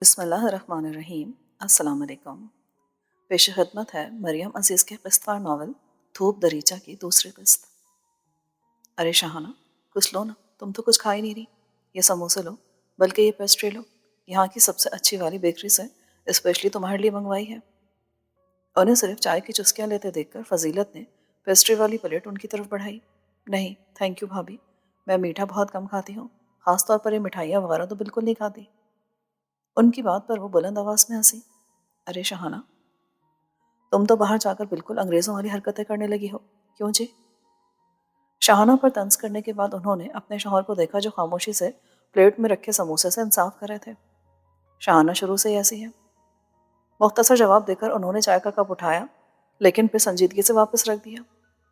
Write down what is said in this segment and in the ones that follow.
بسم اللہ الرحمن الرحیم۔ السلام علیکم۔ پیش خدمت ہے مریم عزیز کے قسط وار ناول دھوپ دریچہ کی دوسری قسط۔ ارے شاہانہ، کچھ لو نا، تم تو کچھ کھا ہی نہیں رہی۔ یہ سموسے لو، بلکہ یہ پیسٹری لو، یہاں کی سب سے اچھی والی بیکری سے اسپیشلی تمہارے لیے منگوائی ہے۔ انہیں صرف چائے کی چسکیاں لیتے دیکھ کر فضیلت نے پیسٹری والی پلیٹ ان کی طرف بڑھائی۔ نہیں تھینک یو بھابھی، میں میٹھا بہت کم کھاتی ہوں، خاص طور پر یہ مٹھائیاں وغیرہ تو بالکل نہیں کھاتی۔ ان کی بات پر وہ بلند آواز میں ہنسی۔ ارے شاہانہ، تم تو باہر جا کر بالکل انگریزوں والی حرکتیں کرنے لگی ہو، کیوں جی؟ شاہانہ پر طنز کرنے کے بعد انہوں نے اپنے شوہر کو دیکھا جو خاموشی سے پلیٹ میں رکھے سموسے سے انصاف کر رہے تھے۔ شاہانہ شروع سے ہی ایسی ہے۔ مختصر جواب دے کر انہوں نے چائے کا کپ اٹھایا، لیکن پھر سنجیدگی سے واپس رکھ دیا۔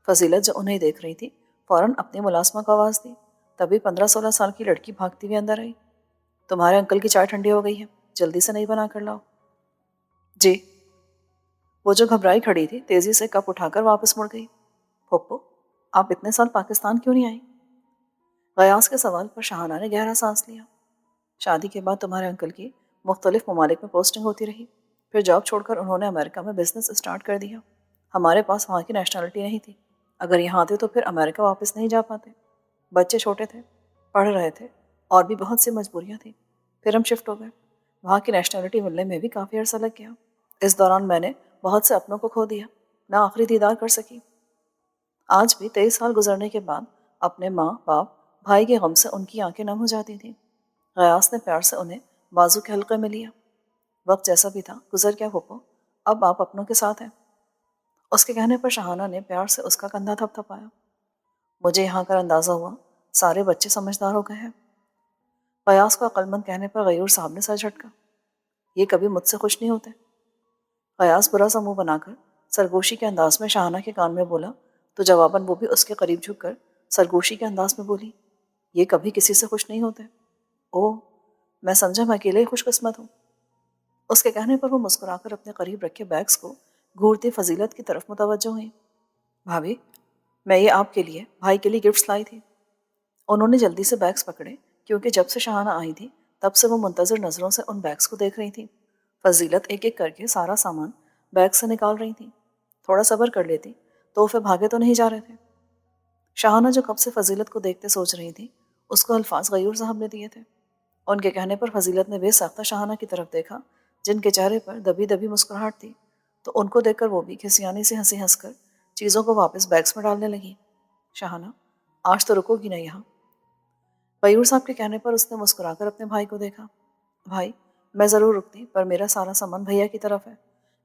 فضیلت جو انہیں دیکھ رہی تھی فوراً اپنی ملازمہ کو آواز دی۔ تبھی 15-16 سال کی لڑکی بھاگتی ہوئی اندر آئی۔ تمہارے انکل کی چائے ٹھنڈی ہو گئی ہے، جلدی سے نہیں بنا کر لاؤ۔ جی۔ وہ جو گھبرائی کھڑی تھی تیزی سے کپ اٹھا کر واپس مڑ گئی۔ پھپھو، آپ اتنے سال پاکستان کیوں نہیں آئی؟ غیاث کے سوال پر شاہانہ نے گہرا سانس لیا۔ شادی کے بعد تمہارے انکل کی مختلف ممالک میں پوسٹنگ ہوتی رہی، پھر جاب چھوڑ کر انہوں نے امریکہ میں بزنس اسٹارٹ کر دیا۔ ہمارے پاس وہاں کی نیشنلٹی نہیں تھی، اگر یہاں آتے تو پھر امریکہ واپس نہیں جا پاتے۔ بچے چھوٹے تھے، پڑھ رہے تھے، اور بھی بہت سی مجبوریاں تھیں۔ پھر ہم شفٹ ہو گئے۔ وہاں کی نیشنلٹی ملنے میں بھی کافی عرصہ لگ گیا۔ اس دوران میں نے بہت سے اپنوں کو کھو دیا، نہ آخری دیدار کر سکی۔ آج بھی 23 سال گزرنے کے بعد اپنے ماں باپ بھائی کے غم سے ان کی آنکھیں نم ہو جاتی تھیں۔ غیاث نے پیار سے انہیں بازو کے حلقے میں لیا۔ وقت جیسا بھی تھا گزر گیا پھپھو، اب آپ اپنوں کے ساتھ ہیں۔ اس کے کہنے پر شاہانہ نے پیار سے اس کا کندھا تھپ تھپایا۔ مجھے یہاں کر اندازہ ہوا سارے بچے سمجھدار ہو گئے ہیں۔ غیاث کو عقل مند کہنے پر غیور صاحب نے سر جھٹکا۔ یہ کبھی مجھ سے خوش نہیں ہوتے۔ غیاث برا سا منہ بنا کر سرگوشی کے انداز میں شاہانہ کے کان میں بولا تو جواباً وہ بھی اس کے قریب جھک کر سرگوشی کے انداز میں بولی، یہ کبھی کسی سے خوش نہیں ہوتے۔ اوہ، میں سمجھا میں اکیلے ہی خوش قسمت ہوں۔ اس کے کہنے پر وہ مسکرا کر اپنے قریب رکھے بیگس کو گھورتی فضیلت کی طرف متوجہ ہوئی۔ بھابھی، میں یہ آپ کے لیے بھائی کے لیے گفٹس لائی تھی۔ انہوں نے جلدی سے بیگس پکڑے، کیونکہ جب سے شاہانہ آئی تھی تب سے وہ منتظر نظروں سے ان بیگس کو دیکھ رہی تھی۔ فضیلت ایک ایک کر کے سارا سامان بیگ سے نکال رہی تھی۔ تھوڑا صبر کر لیتی تو پھر بھاگے تو نہیں جا رہے تھے۔ شاہانہ جو کب سے فضیلت کو دیکھتے سوچ رہی تھی، اس کو الفاظ غیور صاحب نے دیے تھے۔ ان کے کہنے پر فضیلت نے بے ساختہ شاہانہ کی طرف دیکھا، جن کے چہرے پر دبی دبی مسکراہٹ تھی، تو ان کو دیکھ کر وہ بھی کھسیانی سے ہنسی ہنس کر چیزوں کو واپس بیگس میں ڈالنے لگی۔ شاہانہ، آج تو رکو گی نہ یہاں؟ غیور صاحب کے کہنے پر اس نے مسکرا کر اپنے بھائی کو دیکھا۔ بھائی، میں ضرور رکتی، پر میرا سارا سامان بھیا کی طرف ہے۔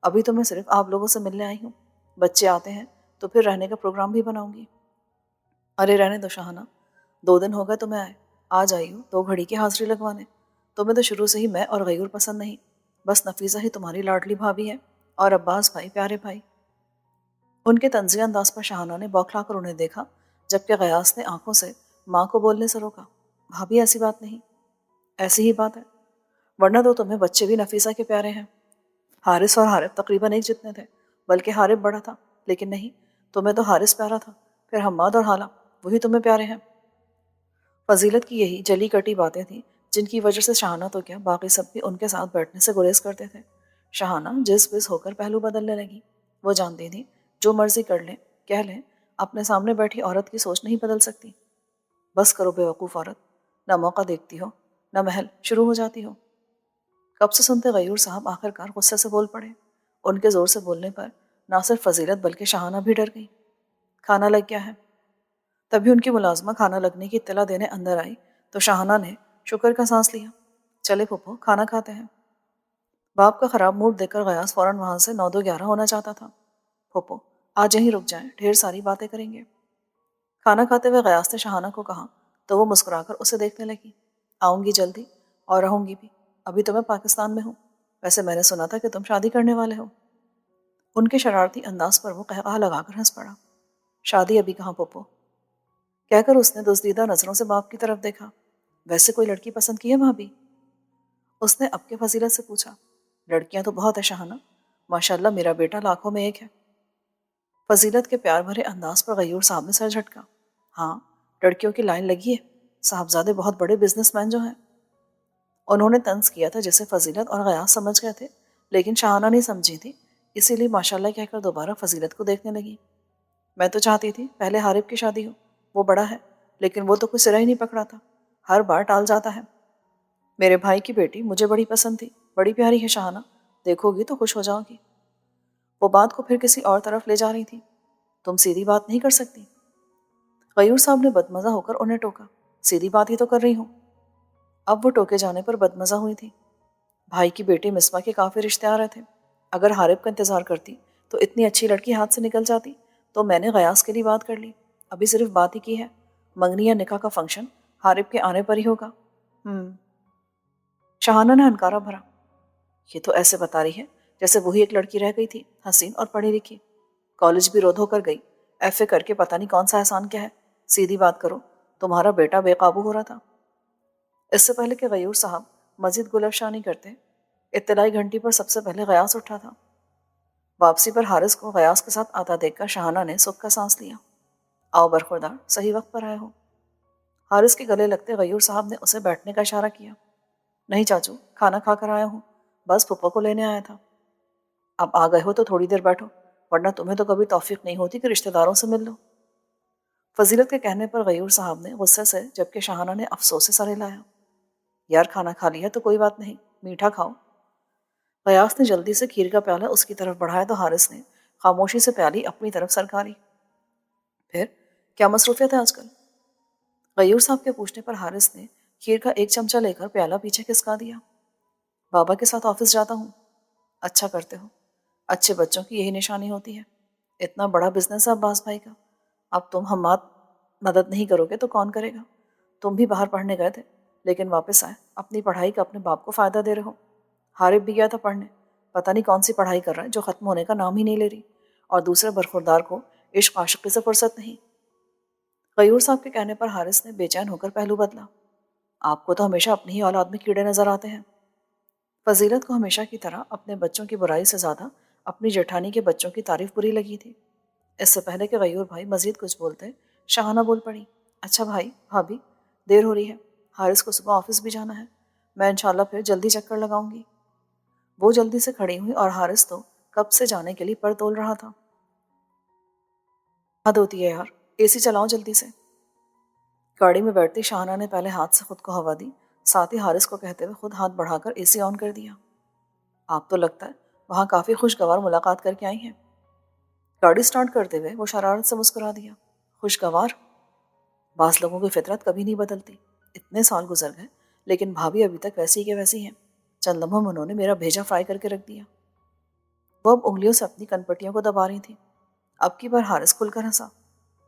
ابھی تو میں صرف آپ لوگوں سے ملنے آئی ہوں، بچے آتے ہیں تو پھر رہنے کا پروگرام بھی بناؤں گی۔ ارے رہنے دو شاہانہ، 2 دن ہو گئے تمہیں آئے، آج آئی ہوں 2 گھڑی کی حاضری لگوانے۔ تمہیں تو شروع سے ہی میں اور غیور پسند نہیں، بس نفیسہ ہی تمہاری لاڈلی بھابھی ہے، اور عباس بھائی پیارے بھائی۔ ان کے طنزیہ انداز پر شاہانہ نے بوکھلا کر انہیں دیکھا، جبکہ غیاث نے آنکھوں سے ماں کو بولنے سے روکا۔ بھابھی ایسی بات نہیں۔ ایسی ہی بات ہے، ورنہ تو تمہیں بچے بھی نفیسہ کے پیارے ہیں۔ حارث اور حارث تقریباً ایک جتنے تھے، بلکہ حارث بڑا تھا، لیکن نہیں، تمہیں تو حارث پیارا تھا، پھر حماد اور حالہ وہی تمہیں پیارے ہیں۔ فضیلت کی یہی جلی کٹی باتیں تھیں جن کی وجہ سے شاہانہ تو کیا باقی سب بھی ان کے ساتھ بیٹھنے سے گریز کرتے تھے۔ شاہانہ جس بز ہو کر پہلو بدلنے لگی۔ وہ جانتی تھی جو مرضی کر لیں کہہ لیں، اپنے سامنے بیٹھی عورت کی سوچ نہیں بدل سکتی۔ بس کرو بے وقوف عورت، نہ موقع دیکھتی ہو نہ محل، شروع ہو جاتی ہو۔ کب سے سنتے غیور صاحب آخر کار غصے سے بول پڑے۔ ان کے زور سے بولنے پر نہ صرف فضیلت بلکہ شاہانہ بھی ڈر گئی۔ کھانا لگ گیا ہے۔ تبھی ان کی ملازمہ کھانا لگنے کی اطلاع دینے اندر آئی تو شاہانہ نے شکر کا سانس لیا۔ چلے پھپھو، کھانا کھاتے ہیں۔ باپ کا خراب موڈ دیکھ کر غیاث فوراً وہاں سے 9-2-11 ہونا چاہتا تھا۔ پھپھو، آج یہیں رک جائیں، ڈھیر ساری باتیں کریں گے۔ کھانا کھاتے ہوئے غیاث نے شاہانہ کو کہا تو وہ مسکرا کر اسے دیکھنے لگی۔ آؤں گی جلدی، اور رہوں گی بھی، ابھی تو میں پاکستان میں ہوں، ویسے میں نے سنا تھا کہ تم شادی کرنے والے ہو۔ ان کے شرارتی انداز پر وہ قہقہہ لگا کر ہنس پڑا۔ شادی ابھی کہاں پھپھو، کہہ کر اس نے دزدیدہ نظروں سے باپ کی طرف دیکھا۔ ویسے کوئی لڑکی پسند کی ہے بھابھی؟ اس نے اب کے فضیلت سے پوچھا۔ لڑکیاں تو بہت ہے شاہانہ، ماشاءاللہ میرا بیٹا لاکھوں میں ایک ہے۔ فضیلت کے پیار بھرے انداز پر غیور صاحب نے سر جھٹکا۔ ہاں، لڑکیوں کی لائن لگی ہے، صاحبزادے بہت بڑے بزنس مین جو ہیں۔ انہوں نے طنز کیا تھا جسے فضیلت اور غیاث سمجھ گئے تھے، لیکن شاہانہ نہیں سمجھی تھی، اسی لیے ماشاءاللہ کہہ کر دوبارہ فضیلت کو دیکھنے لگی۔ میں تو چاہتی تھی پہلے حارب کی شادی ہو، وہ بڑا ہے، لیکن وہ تو کوئی سرا ہی نہیں پکڑا تھا، ہر بار ٹال جاتا ہے۔ میرے بھائی کی بیٹی مجھے بڑی پسند تھی، بڑی پیاری ہے شاہانہ، دیکھو گی تو خوش ہو جاؤ گی۔ وہ بات کو پھر کسی اور طرف لے جا رہی تھی۔ تم سیدھی بات نہیں کر سکتی؟ غیور صاحب نے بدمزہ ہو کر انہیں ٹوکا۔ سیدھی بات ہی تو کر رہی ہوں۔ اب وہ ٹوکے جانے پر بدمزہ ہوئی تھی۔ بھائی کی بیٹی مصباح کے کافی رشتے آ رہے تھے، اگر حارب کا انتظار کرتی تو اتنی اچھی لڑکی ہاتھ سے نکل جاتی، تو میں نے غیاث کے لیے بات کر لی، ابھی صرف بات ہی کی ہے، منگنی یا نکاح کا فنکشن حارب کے آنے پر ہی ہوگا۔ شاہانہ نے ہنکارا بھرا۔ یہ تو ایسے بتا رہی ہے جیسے وہی ایک لڑکی رہ گئی تھی، حسین اور پڑھی لکھی، کالج بھی رود ہو کر گئی، ایف اے کر کے پتہ نہیں کون سا احسان کیا ہے، سیدھی بات کرو، تمہارا بیٹا بے قابو ہو رہا تھا۔ اس سے پہلے کہ غیور صاحب مزید گلف شانی کرتے، اطلاعی گھنٹی پر سب سے پہلے غیاث اٹھا تھا۔ واپسی پر حارث کو غیاث کے ساتھ آتا دیکھ کر شاہانہ نے سکھ کا سانس لیا۔ آؤ برخوردار، صحیح وقت پر آئے ہو۔ حارث کے گلے لگتے غیور صاحب نے اسے بیٹھنے کا اشارہ کیا۔ نہیں چاچو، کھانا کھا کر آیا ہوں، بس پھپھو کو لینے آیا تھا۔ اب آ گئے ہو تو تھوڑی دیر بیٹھو، ورنہ تمہیں تو کبھی توفیق نہیں ہوتی کہ رشتہ داروں سے مل لو۔ فضیلت کے کہنے پر غیور صاحب نے غصے سے جبکہ شاہانہ نے افسوس سے سر ہلایا۔ یار کھانا کھا لیا تو کوئی بات نہیں، میٹھا کھاؤ۔ غیاث نے جلدی سے کھیر کا پیالہ اس کی طرف بڑھایا تو حارث نے خاموشی سے پیالی اپنی طرف سرکاری۔ پھر کیا مصروفیت ہے آج کل؟ غیور صاحب کے پوچھنے پر حارث نے کھیر کا ایک چمچہ لے کر پیالہ پیچھے کھسکا دیا۔ بابا کے ساتھ آفس جاتا ہوں۔ اچھا کرتے ہو، اچھے بچوں کی یہی نشانی ہوتی ہے۔ اتنا بڑا بزنس ہے عباس بھائی کا، اب تم ہمات مدد نہیں کرو گے تو کون کرے گا؟ تم بھی باہر پڑھنے گئے تھے لیکن واپس آئے، اپنی پڑھائی کا اپنے باپ کو فائدہ دے رہے ہو۔ حارب بھی گیا تھا پڑھنے، پتہ نہیں کون سی پڑھائی کر رہا ہے جو ختم ہونے کا نام ہی نہیں لے رہی، اور دوسرے برخوردار کو عشق عاشقی سے فرصت نہیں۔ غیور صاحب کے کہنے پر حارث نے بے چین ہو کر پہلو بدلا۔ آپ کو تو ہمیشہ اپنی ہی اولاد میں کیڑے نظر آتے ہیں۔ فضیلت کو ہمیشہ کی طرح اپنے بچوں کی برائی سے زیادہ اپنی جیٹھانی کے بچوں کی تعریف بری لگی تھی۔ اس سے پہلے کہ غیور بھائی مزید کچھ بولتے، شاہانہ بول پڑی۔ اچھا بھائی، بھابھی، دیر ہو رہی ہے، حارث کو صبح آفس بھی جانا ہے، میں انشاءاللہ پھر جلدی چکر لگاؤں گی۔ وہ جلدی سے کھڑی ہوئی اور حارث تو کب سے جانے کے لیے پر تول رہا تھا۔ حد ہوتی ہے یار، اے سی چلاؤ جلدی سے۔ گاڑی میں بیٹھتی شاہانہ نے پہلے ہاتھ سے خود کو ہوا دی، ساتھ ہی حارث کو کہتے ہوئے خود ہاتھ بڑھا کر اے سی آن کر دیا۔ آپ تو لگتا ہے وہاں کافی خوشگوار ملاقات کر کے آئی ہیں۔ گاڑی سٹارٹ کرتے ہوئے وہ شرارت سے مسکرا دیا۔ خوشگوار؟ بعض لوگوں کی فطرت کبھی نہیں بدلتی۔ اتنے سال گزر گئے لیکن بھابھی ابھی تک ویسی کے ویسی ہیں۔ چند لمحوں میں انہوں نے میرا بھیجا فرائی کر کے رکھ دیا۔ وہ اب انگلیوں سے اپنی کنپٹیوں کو دبا رہی تھی۔ اب کی بار حارث کھل کر ہنسا۔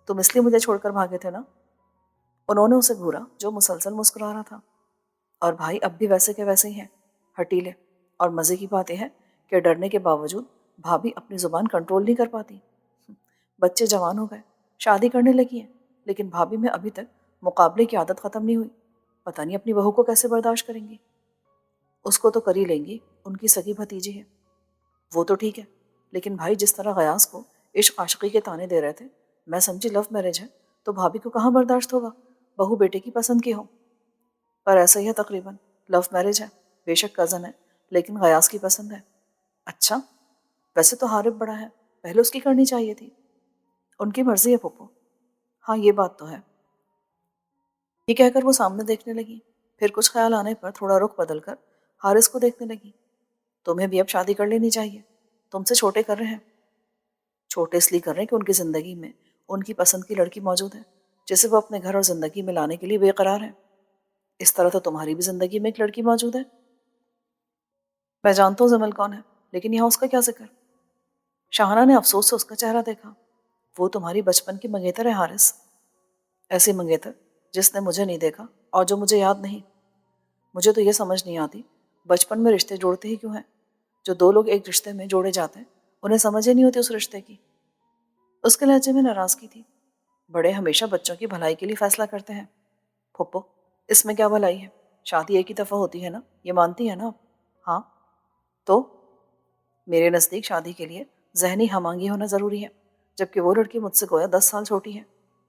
تم اس لیے مجھے چھوڑ کر بھاگے تھے نا؟ انہوں نے اسے گھورا جو مسلسل مسکرا رہا تھا۔ اور بھائی اب بھی ویسے کے ویسے ہی ہیں، ہٹیلے، اور مزے کی بات یہ ہے کہ ڈرنے کے باوجود بھابھی اپنی زبان کنٹرول نہیں کر پاتی۔ بچے جوان ہو گئے، شادی کرنے لگی ہیں، لیکن بھابھی میں ابھی تک مقابلے کی عادت ختم نہیں ہوئی۔ پتہ نہیں اپنی بہو کو کیسے برداشت کریں گی۔ اس کو تو کر ہی لیں گی، ان کی سگی بھتیجی ہے۔ وہ تو ٹھیک ہے، لیکن بھائی جس طرح غیاث کو عشق عاشقی کے تانے دے رہے تھے، میں سمجھی لو میرج ہے تو بھابھی کو کہاں برداشت ہوگا، بہو بیٹے کی پسند کی ہو۔ پر ایسا ہی ہے تقریباً، لو میرج ہے، بے شک کزن ہے، لیکن غیاث کی پسند ہے۔ اچھا، ویسے تو حارب بڑا ہے، پہلے اس کی کرنی چاہیے تھی۔ ان کی مرضی ہے پھپھو۔ ہاں یہ بات تو ہے۔ یہ کہہ کر وہ سامنے دیکھنے لگی، پھر کچھ خیال آنے پر تھوڑا رخ بدل کر حارث کو دیکھنے لگی۔ تمہیں بھی اب شادی کر لینی چاہیے، تم سے چھوٹے کر رہے ہیں۔ چھوٹے اس لیے کر رہے ہیں کہ ان کی زندگی میں ان کی پسند کی لڑکی موجود ہے جسے وہ اپنے گھر اور زندگی میں لانے کے لیے بے قرار ہے۔ اس طرح تو تمہاری بھی زندگی میں ایک لڑکی موجود ہے۔ میں جانتا ہوں زمل کون ہے، لیکن یہاں اس کا کیا ذکر؟ شاہانہ نے افسوس سے اس کا چہرہ دیکھا۔ وہ تمہاری بچپن کی منگیتر ہے حارث، ایسی منگیتر جس نے مجھے نہیں دیکھا اور جو مجھے یاد نہیں۔ مجھے تو یہ سمجھ نہیں آتی بچپن میں رشتے جوڑتے ہی کیوں ہیں؟ جو دو لوگ ایک رشتے میں جوڑے جاتے ہیں انہیں سمجھ ہی نہیں ہوتی اس رشتے کی۔ اس کے لہجے میں ناراضگی تھی۔ بڑے ہمیشہ بچوں کی بھلائی کے لیے فیصلہ کرتے ہیں۔ پھپھو، اس میں کیا بھلائی ہے؟ شادی ایک ہی دفعہ ہوتی ہے نا، یہ مانتی ہے نا آپ؟ ہاں تو میرے نزدیک شادی کے لیے ذہنی ہم آہنگی ہونا ضروری ہے، جبکہ وہ لڑکی مجھ سے گویا 10 سال چھوٹی ہے۔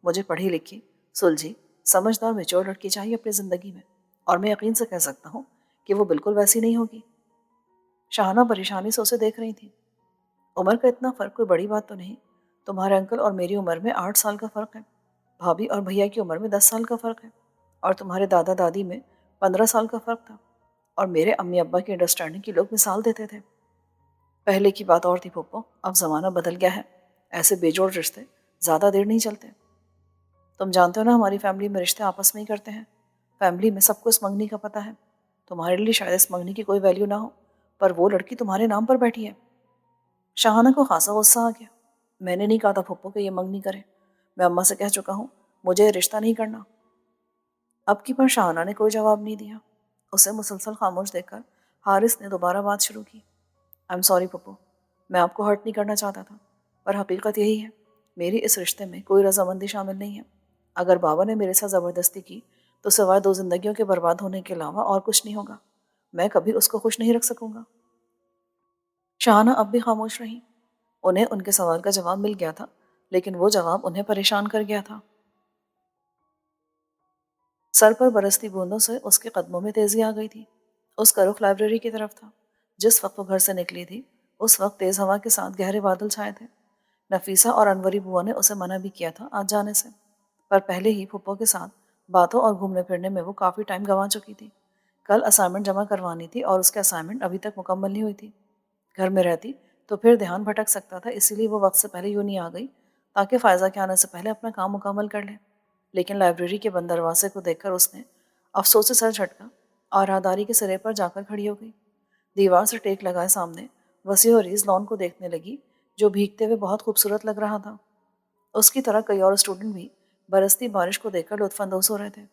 مجھے پڑھی لکھی، سلجھی، سمجھدار میچور لڑکی چاہیے اپنی زندگی میں، اور میں یقین سے کہہ سکتا ہوں کہ وہ بالکل ویسی نہیں ہوگی۔ شاہانہ پریشانی سے اسے دیکھ رہی تھی۔ عمر کا اتنا فرق کوئی بڑی بات تو نہیں، تمہارے انکل اور میری عمر میں 8 سال کا فرق ہے، بھابھی اور بھیا کی عمر میں 10 سال کا فرق ہے، اور تمہارے دادا دادی میں 15 سال کا فرق تھا، اور میرے امی ابا کی انڈرسٹینڈنگ کی لوگ مثال دیتے تھے۔ پہلے کی بات اور تھی پھپھو، اب زمانہ بدل گیا ہے، ایسے بے جوڑ رشتے زیادہ دیر نہیں چلتے۔ تم جانتے ہو نا ہماری فیملی میں رشتے آپس میں ہی کرتے ہیں، فیملی میں سب کو اس منگنی کا پتہ ہے۔ تمہارے لیے شاید اس منگنی کی کوئی ویلیو نہ ہو، پر وہ لڑکی تمہارے نام پر بیٹھی ہے۔ شاہانہ کو خاصا غصہ آ گیا۔ میں نے نہیں کہا تھا پھپھو کہ یہ منگنی کرے، میں اماں سے کہہ چکا ہوں مجھے یہ رشتہ نہیں کرنا۔ اب کی بار شاہانہ نے کوئی جواب نہیں دیا۔ اسے مسلسل خاموش دیکھ کر حارث نے دوبارہ بات شروع کی۔ آئی ایم سوری پھپھو، میں آپ کو ہرٹ نہیں کرنا چاہتا تھا، پر حقیقت یہی ہے، میری اس رشتے میں کوئی رضامندی شامل نہیں ہے۔ اگر بابا نے میرے ساتھ زبردستی کی تو سوائے 2 زندگیوں کے برباد ہونے کے علاوہ اور کچھ نہیں ہوگا۔ میں کبھی اس کو خوش نہیں رکھ سکوں گا۔ شاہانہ اب بھی خاموش رہی۔ انہیں ان کے سوال کا جواب مل گیا تھا، لیکن وہ جواب انہیں پریشان کر گیا تھا۔ سر پر برستی بوندوں سے اس کے قدموں میں تیزی آ گئی تھی۔ اس کا رخ لائبریری کی طرف تھا۔ جس وقت وہ گھر سے نکلی تھی اس وقت تیز ہوا کے ساتھ گہرے بادل چھائے تھے۔ نفیسہ اور انوری بوا نے اسے منع بھی کیا تھا آج جانے سے، پر پہلے ہی پھپھو کے ساتھ باتوں اور گھومنے پھرنے میں وہ کافی ٹائم گنوا چکی تھی۔ کل اسائنمنٹ جمع کروانی تھی اور اس کے اسائنمنٹ ابھی تک مکمل نہیں ہوئی تھی۔ گھر میں رہتی تو پھر دھیان بھٹک سکتا تھا، اسی لیے وہ وقت سے پہلے یوں نہیں آ گئی تاکہ فائزہ کے آنے سے پہلے اپنا کام مکمل کر لے۔ لیکن لائبریری کے بند دروازے کو دیکھ کر اس نے افسوس سے سر جھٹکا اور راہداری کے سرے پر جا کر کھڑی ہو گئی۔ دیوار سے ٹیک لگائے سامنے وسیع و ریز لان کو دیکھنے لگی، جو بھیگتے ہوئے بہت خوبصورت لگ رہا تھا۔ اس کی طرح کئی اور اسٹوڈنٹ بھی برستی بارش کو دیکھ کر لطف اندوز ہو رہے تھے۔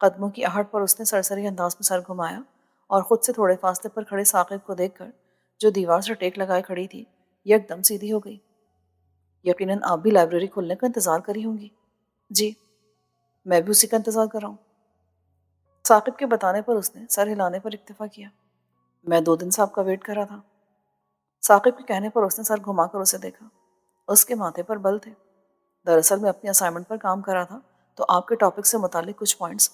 قدموں کی آہٹ پر اس نے سرسری انداز میں سر گھمایا اور خود سے تھوڑے فاصلے پر کھڑے ثاقب کو دیکھ کر، جو دیوار سے ٹیک لگائے کھڑی تھی، یک دم سیدھی ہو گئی۔ یقیناً آپ بھی لائبریری کھلنے کا انتظار کری ہوں گی۔ جی، میں بھی اسی کا انتظار کر رہا ہوں۔ ثاقب کے بتانے پر اس نے سر ہلانے پر اکتفا کیا۔ میں 2 دن سے آپ کا ویٹ کر رہا تھا۔ ثاقب کے کہنے پر اس نے سر گھما کر اسے دیکھا۔ اس کے ماتھے پر بل تھے۔ دراصل میں اپنی اسائنمنٹ پر کام کر رہا تھا تو آپ کے ٹاپک سے متعلق کچھ پوائنٹس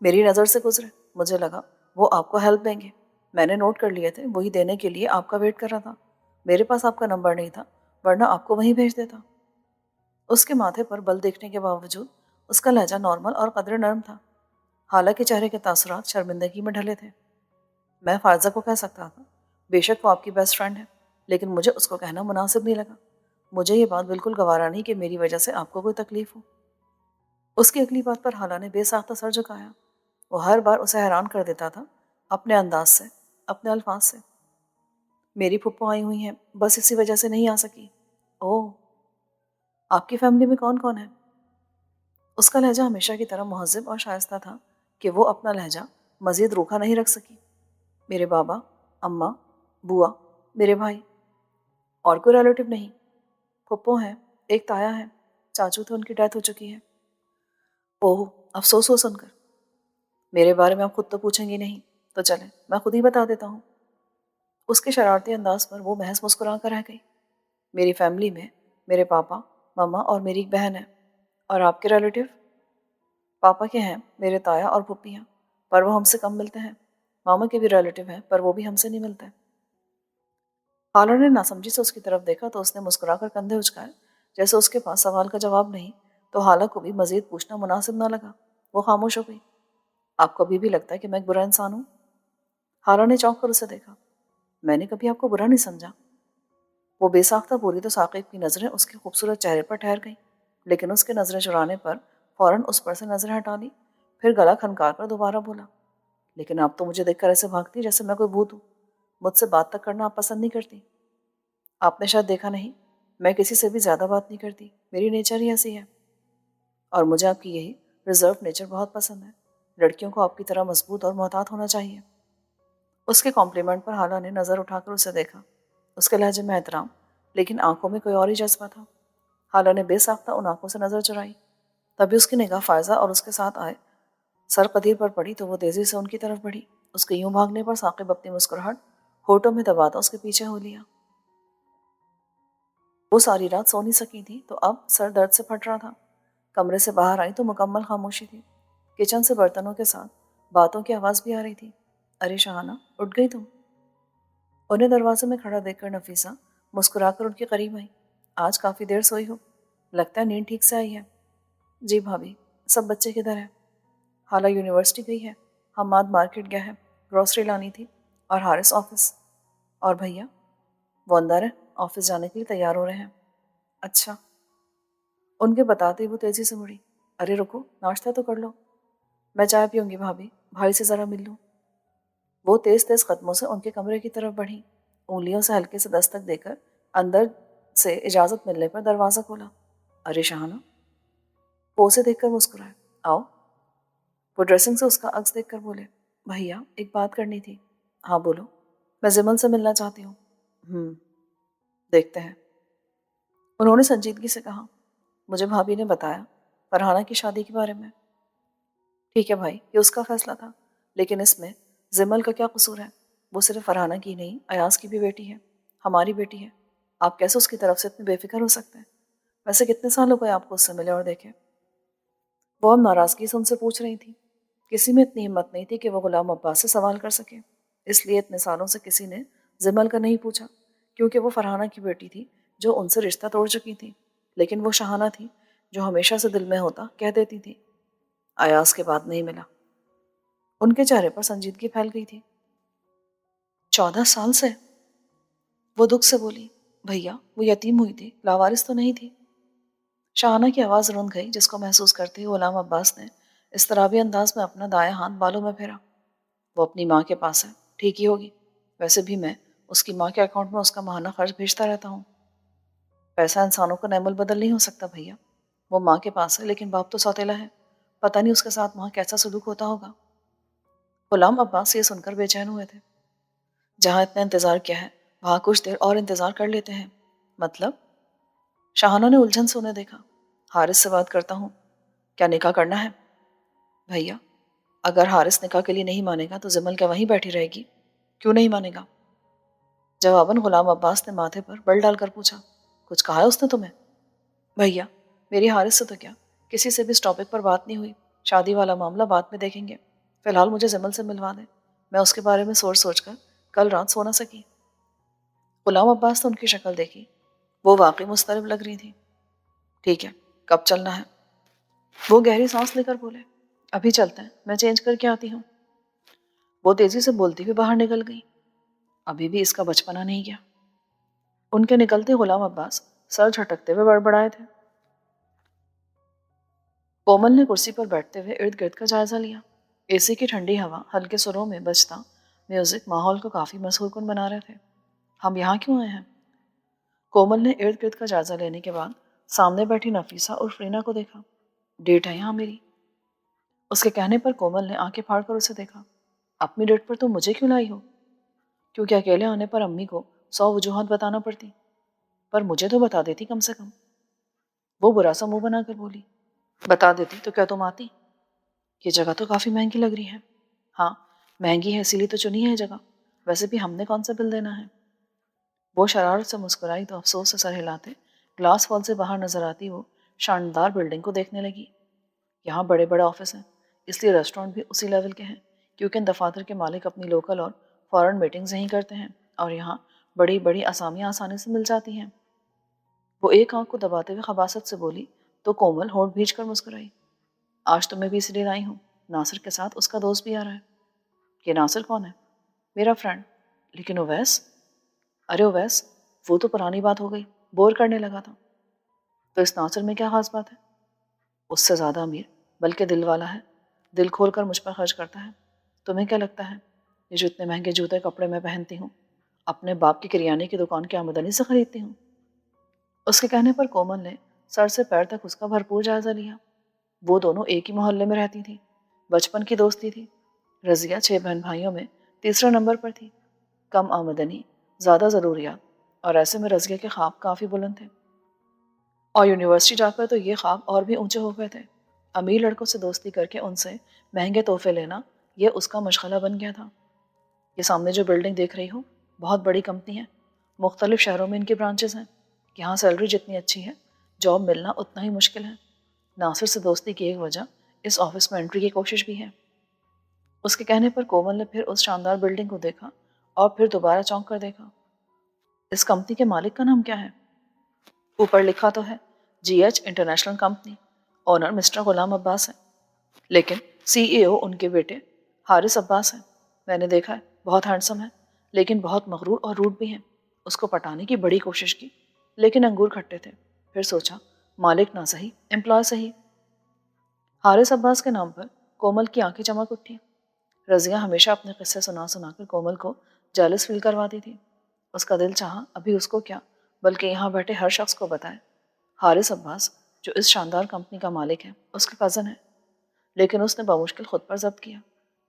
میری نظر سے گزرے، مجھے لگا وہ آپ کو ہیلپ دیں گے۔ میں نے نوٹ کر لیے تھے، وہی دینے کے لیے آپ کا ویٹ کر رہا تھا۔ میرے پاس آپ کا نمبر نہیں تھا، ورنہ آپ کو وہیں بھیج دیتا۔ اس کے ماتھے پر بل دیکھنے کے باوجود اس کا لہجہ نارمل اور قدر نرم تھا، حالانکہ چہرے کے تاثرات شرمندگی میں ڈھلے تھے۔ میں فائزہ کو کہہ سکتا تھا، بے شک وہ آپ کی بیسٹ فرینڈ ہے، لیکن مجھے اس کو کہنا مناسب نہیں لگا۔ مجھے یہ بات بالکل گوارا نہیں کہ میری وجہ سے آپ کو کوئی تکلیف ہو۔ اس کی اگلی بات پر حالہ نے بے ساختہ سر جھکایا۔ وہ ہر بار اسے حیران کر دیتا تھا، اپنے انداز سے، اپنے الفاظ سے۔ میری پھپھو آئی ہوئی ہیں، بس اسی وجہ سے نہیں آ سکی۔ اوہ، آپ کی فیملی میں کون کون ہے؟ اس کا لہجہ ہمیشہ کی طرح مہذب اور شائستہ تھا کہ وہ اپنا لہجہ مزید روکھا نہیں رکھ سکی۔ میرے بابا، اماں، بوا، میرے بھائی، اور کوئی ریلیٹیو نہیں۔ پھپھو ہیں، ایک تایا ہے، چاچو تھے، ان کی ڈیتھ ہو چکی ہے۔ اوہ، افسوس ہو سن کر۔ میرے بارے میں آپ خود تو پوچھیں گی نہیں، تو چلیں میں خود ہی بتا دیتا ہوں۔ اس کے شرارتی انداز پر وہ محض مسکرا کر رہ گئی۔ میری فیملی میں میرے پاپا، ماما اور میری ایک بہن ہے۔ اور آپ کے ریلیٹیو؟ پاپا کے ہیں میرے تایا اور پھپھی ہیں، پر وہ ہم سے کم ملتے ہیں۔ ماما کے بھی ریلیٹیو ہیں، پر وہ بھی ہم سے نہیں ملتے۔ خالہ نے ناسمجھی سے اس کی طرف دیکھا تو اس نے مسکرا کر کندھے اچکائے، جیسے اس کے پاس سوال کا جواب نہیں تو خالہ کو بھی مزید پوچھنا مناسب نہ لگا۔ وہ خاموش ہو گئی۔ آپ کو ابھی بھی لگتا ہے کہ میں ایک برا انسان ہوں؟ خالہ نے چونک کر اسے دیکھا۔ میں نے کبھی آپ کو برا نہیں سمجھا۔ وہ بے ساختہ بولی تو ثاقب کی نظریں اس کے خوبصورت چہرے پر ٹھہر گئیں، لیکن اس کے نظریں چرانے پر فوراً اس پر سے نظریں ہٹا لی، پھر گلا کھنکار کر دوبارہ بولا، لیکن آپ تو مجھے دیکھ کر ایسے بھاگتی جیسے میں کوئی بھوت ہوں۔ مجھ سے بات تک کرنا آپ پسند نہیں کرتی۔ آپ نے شاید دیکھا نہیں، میں کسی سے بھی زیادہ بات نہیں کرتی، میری نیچر ہی ایسی ہے۔ اور مجھے آپ کی یہی ریزرو نیچر بہت پسند ہے۔ لڑکیوں کو آپ کی طرح مضبوط اور محتاط ہونا چاہیے۔ اس کے کمپلیمنٹ پر حالہ نے نظر اٹھا کر اسے دیکھا۔ اس کے لہجے میں احترام، لیکن آنکھوں میں کوئی اور ہی جذبہ تھا۔ حالہ نے بے ساختہ ان آنکھوں سے نظر چرائی۔ تبھی اس کی نگاہ فائزہ اور اس کے ساتھ آئے سر قدیر پر پڑی تو وہ تیزی سے ان کی طرف بڑھی۔ اس کے یوں بھاگنے پر ثاقب اپنی مسکراہٹ ہونٹوں میں دباتا اس کے پیچھے ہو لیا۔ وہ ساری رات سو نہیں سکی تھی تو اب سر درد سے پھٹ رہا تھا۔ کمرے سے باہر آئی تو مکمل خاموشی تھی۔ کچن سے برتنوں کے ساتھ باتوں کی آواز بھی آ رہی تھی۔ ارے شہانہ اٹھ گئی تم؟ انہیں دروازے میں کھڑا دیکھ کر نفیسہ مسکرا کر ان کے قریب آئی۔ آج کافی دیر سوئی ہو، لگتا ہے نیند ٹھیک سے آئی ہے۔ جی بھابھی، سب بچے کدھر ہیں؟ حالہ یونیورسٹی گئی ہے، حماد مارکیٹ گیا ہے، گروسری لانی تھی، اور حارث آفس۔ اور بھیا؟ وہ اندر ہے، آفس جانے کے لیے تیار ہو رہے ہیں۔ اچھا۔ ان کے بتاتے ہی وہ تیزی سے مڑی۔ ارے رکو، ناشتہ تو کر لو۔ میں چائے پیوں گی بھابھی، بھائی سے ذرا مل لوں۔ وہ تیز تیز قدموں سے ان کے کمرے کی طرف بڑھی، انگلیوں سے ہلکے سے دستک دے کر اندر سے اجازت ملنے پر دروازہ کھولا۔ ارے شہانہ؟ وہ اسے دیکھ کر مسکرائے۔ آؤ۔ وہ ڈریسنگ سے اس کا عکس دیکھ کر بولے۔ بھیا ایک بات کرنی تھی۔ ہاں بولو۔ میں زمن سے ملنا چاہتی ہوں۔ دیکھتے ہیں۔ انہوں نے سنجیدگی سے کہا۔ مجھے بھابھی نے بتایا فرحانہ کی شادی کے بارے میں۔ ٹھیک ہے بھائی، یہ اس کا فیصلہ تھا، لیکن اس میں زمل کا کیا قصور ہے؟ وہ صرف فرحانہ کی نہیں، ایاز کی بھی بیٹی ہے، ہماری بیٹی ہے۔ آپ کیسے اس کی طرف سے اتنے بے فکر ہو سکتے ہیں؟ ویسے کتنے سال ہو گئے آپ کو اس سے ملے اور دیکھے؟ وہ اب ناراضگی سے ان سے پوچھ رہی تھی۔ کسی میں اتنی ہمت نہیں تھی کہ وہ غلام عباس سے سوال کر سکے، اس لیے اتنے سالوں سے کسی نے زمل کا نہیں پوچھا، کیونکہ وہ فرحانہ کی بیٹی تھی جو ان سے رشتہ توڑ چکی تھی، لیکن وہ شہانہ تھی جو ہمیشہ سے دل میں ہوتا کہہ دیتی تھی۔ ایاز کے بعد نہیں ملا۔ ان کے چہرے پر سنجیدگی پھیل گئی تھی۔ 14 سال سے؟ وہ دکھ سے بولی۔ بھیا وہ یتیم ہوئی تھی، لاوارث تو نہیں تھی۔ شہانہ کی آواز رند گئی، جس کو محسوس کرتے ہی غلام عباس نے اضطرابی انداز میں اپنا دایاں ہاتھ بالوں میں پھیرا۔ وہ اپنی ماں کے پاس ہے، ٹھیک ہی ہوگی، ویسے بھی میں اس کی ماں کے اکاؤنٹ میں اس کا ماہانہ خرچ بھیجتا رہتا ہوں۔ پیسہ انسانوں کا نعم البدل نہیں ہو سکتا بھیا، وہ ماں کے پاس ہے لیکن باپ تو سوتیلا ہے، پتہ نہیں اس کے ساتھ وہاں کیسا سلوک ہوتا ہوگا۔ غلام عباس یہ سن کر بے چین ہوئے تھے۔ جہاں اتنا انتظار کیا ہے وہاں کچھ دیر اور انتظار کر لیتے ہیں۔ مطلب؟ شاہانہ نے الجھن سے انہیں دیکھا۔ حارث سے بات کرتا ہوں، کیا نکاح کرنا ہے؟ بھیا اگر حارث نکاح کے لیے نہیں مانے گا تو زمل کیا وہیں بیٹھی رہے گی؟ کیوں نہیں مانے گا؟ جواباً غلام عباس نے ماتھے پر بل ڈال کر پوچھا۔ کچھ کہا ہے اس نے تمہیں؟ بھیا میری حارث سے تو کیا، کسی سے بھی اس ٹاپک پر بات نہیں ہوئی، شادی والا معاملہ بعد میں دیکھیں گے، فی الحال مجھے زمل سے ملوا دیں، میں اس کے بارے میں سوچ سوچ کر کل رات سو نہ سکی۔ غلام عباس نے ان کی شکل دیکھی، وہ واقعی مضطرب لگ رہی تھی۔ ٹھیک ہے، کب چلنا ہے؟ وہ گہری سانس لے کر بولے۔ ابھی چلتے ہیں، میں چینج کر کے آتی ہوں۔ وہ تیزی سے بولتی ہوئی باہر نکل گئی۔ ابھی بھی اس کا بچپنا نہیں گیا۔ ان کے نکلتے غلام عباس سر جھٹکتے ہوئے بڑبڑائے تھے۔ کومل نے کرسی پر بیٹھتے ہوئے ارد گرد کا جائزہ لیا۔ اے سی کی ٹھنڈی ہوا ہلکے سروں میں بجتا میوزک ماحول کو کافی مسحور کن بنا رہے تھے۔ ہم یہاں کیوں آئے ہیں؟ کومل نے ارد گرد کا جائزہ لینے کے بعد سامنے بیٹھی نفیسہ اور فرینا کو دیکھا۔ ڈیٹ ہے یہاں میری۔ اس کے کہنے پر کومل نے آنکھیں پھاڑ کر اسے دیکھا۔ اپنی ڈیٹ پر تم مجھے کیوں لائی ہو؟ کیونکہ اکیلے آنے پر امی کو 100 وجوہات بتانا پڑتی، پر مجھے تو بتا دیتی کم سے کم۔ وہ برا سا منہ بنا کر بولی۔ بتا دیتی تو کیا تم آتی؟ یہ جگہ تو کافی مہنگی لگ رہی ہے۔ ہاں مہنگی ہے، اسی لیے تو چنی ہے یہ جگہ، ویسے بھی ہم نے کون سا بل دینا ہے؟ وہ شرارت سے مسکرائی تو افسوس سے سر ہلاتے گلاس وال سے باہر نظر آتی وہ شاندار بلڈنگ کو دیکھنے لگی۔ یہاں بڑے بڑے آفس ہیں، اس لیے ریسٹورینٹ بھی اسی لیول کے ہیں، کیونکہ ان دفاتر کے مالک اپنی لوکل اور فورن میٹنگز یہیں کرتے ہیں، اور یہاں بڑی بڑی اسامیاں آسانی سے مل جاتی ہیں۔ وہ ایک آنکھ کو دباتے ہوئے خباثت سے بولی تو کومل ہونٹ بھیج کر مسکرائی۔ آج تو میں بھی اس لیے لائی ہوں، ناصر کے ساتھ اس کا دوست بھی آ رہا ہے۔ یہ ناصر کون ہے؟ میرا فرینڈ۔ لیکن اویس؟ ارے اویس وہ تو پرانی بات ہو گئی، بور کرنے لگا تھا۔ تو اس ناصر میں کیا خاص بات ہے؟ اس سے زیادہ امیر، بلکہ دل والا ہے، دل کھول کر مجھ پر خرچ کرتا ہے۔ تمہیں کیا لگتا ہے یہ جو اتنے مہنگے جوتے کپڑے میں پہنتی ہوں اپنے باپ کی کریانے کی دکان کی آمدنی سے خریدتی ہوں؟ اس کے کہنے پر کومل نے سر سے پیر تک اس کا بھرپور جائزہ لیا۔ وہ دونوں ایک ہی محلے میں رہتی تھی، بچپن کی دوستی تھی۔ رضیہ 6 بہن بھائیوں میں تیسرے نمبر پر تھی، کم آمدنی، زیادہ ضروریات، اور ایسے میں رضیہ کے خواب کافی بلند تھے، اور یونیورسٹی جا کر تو یہ خواب اور بھی اونچے ہو گئے تھے۔ امیر لڑکوں سے دوستی کر کے ان سے مہنگے تحفے لینا یہ اس کا مشغلہ بن گیا تھا۔ یہ سامنے جو بلڈنگ دیکھ رہی ہو بہت بڑی کمپنی ہے، مختلف شہروں میں ان کی برانچز ہیں۔ یہاں سیلری جتنی اچھی ہے جاب ملنا اتنا ہی مشکل ہے۔ ناصر سے دوستی کی ایک وجہ اس آفس میں انٹری کی کوشش بھی ہے۔ اس کے کہنے پر کومل نے پھر اس شاندار بلڈنگ کو دیکھا اور پھر دوبارہ چونک کر دیکھا۔ اس کمپنی کے مالک کا نام کیا ہے؟ اوپر لکھا تو ہے G H international company, owner mister Ghulam Abbas ہے، لیکن سی ای او ان کے بیٹے حارث عباس ہیں۔ میں نے دیکھا ہے، بہت ہینڈسم ہے، لیکن بہت مغرور اور روڈ بھی ہیں۔ اس کو پٹانے کی بڑی کوشش کی، لیکن انگور کھٹے تھے۔ پھر سوچا مالک نہ صحیح، امپلائی صحیح۔ حارث عباس کے نام پر کومل کی آنکھیں چمک اٹھی۔ رضیہ ہمیشہ اپنے قصے سنا سنا کر کومل کو جیلس فیل کرواتی تھی۔ اس کا دل چاہا ابھی اس کو کیا بلکہ یہاں بیٹھے ہر شخص کو بتائے حارث عباس جو اس شاندار کمپنی کا مالک ہے اس کا کزن ہے۔ لیکن اس نے بمشکل خود پر ضبط کیا،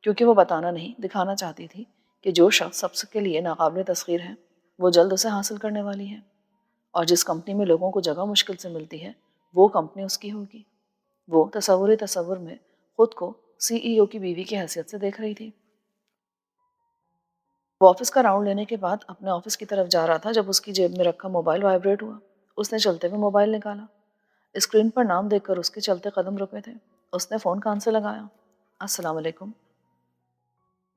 کیونکہ وہ بتانا نہیں، دکھانا چاہتی تھی کہ جو شخص سب کے لیے ناقابل تسخیر ہے وہ جلد اسے حاصل کرنے والی ہے، اور جس کمپنی میں لوگوں کو جگہ مشکل سے ملتی ہے وہ کمپنی اس کی ہوگی۔ وہ تصور میں خود کو سی ای او کی بیوی کی حیثیت سے دیکھ رہی تھی۔ وہ آفس کا راؤنڈ لینے کے بعد اپنے آفس کی طرف جا رہا تھا جب اس کی جیب میں رکھا موبائل وائبریٹ ہوا۔ اس نے چلتے ہوئے موبائل نکالا۔ اسکرین پر نام دیکھ کر اس کے چلتے قدم رکے تھے۔ اس نے فون کان سے لگایا۔ السلام علیکم۔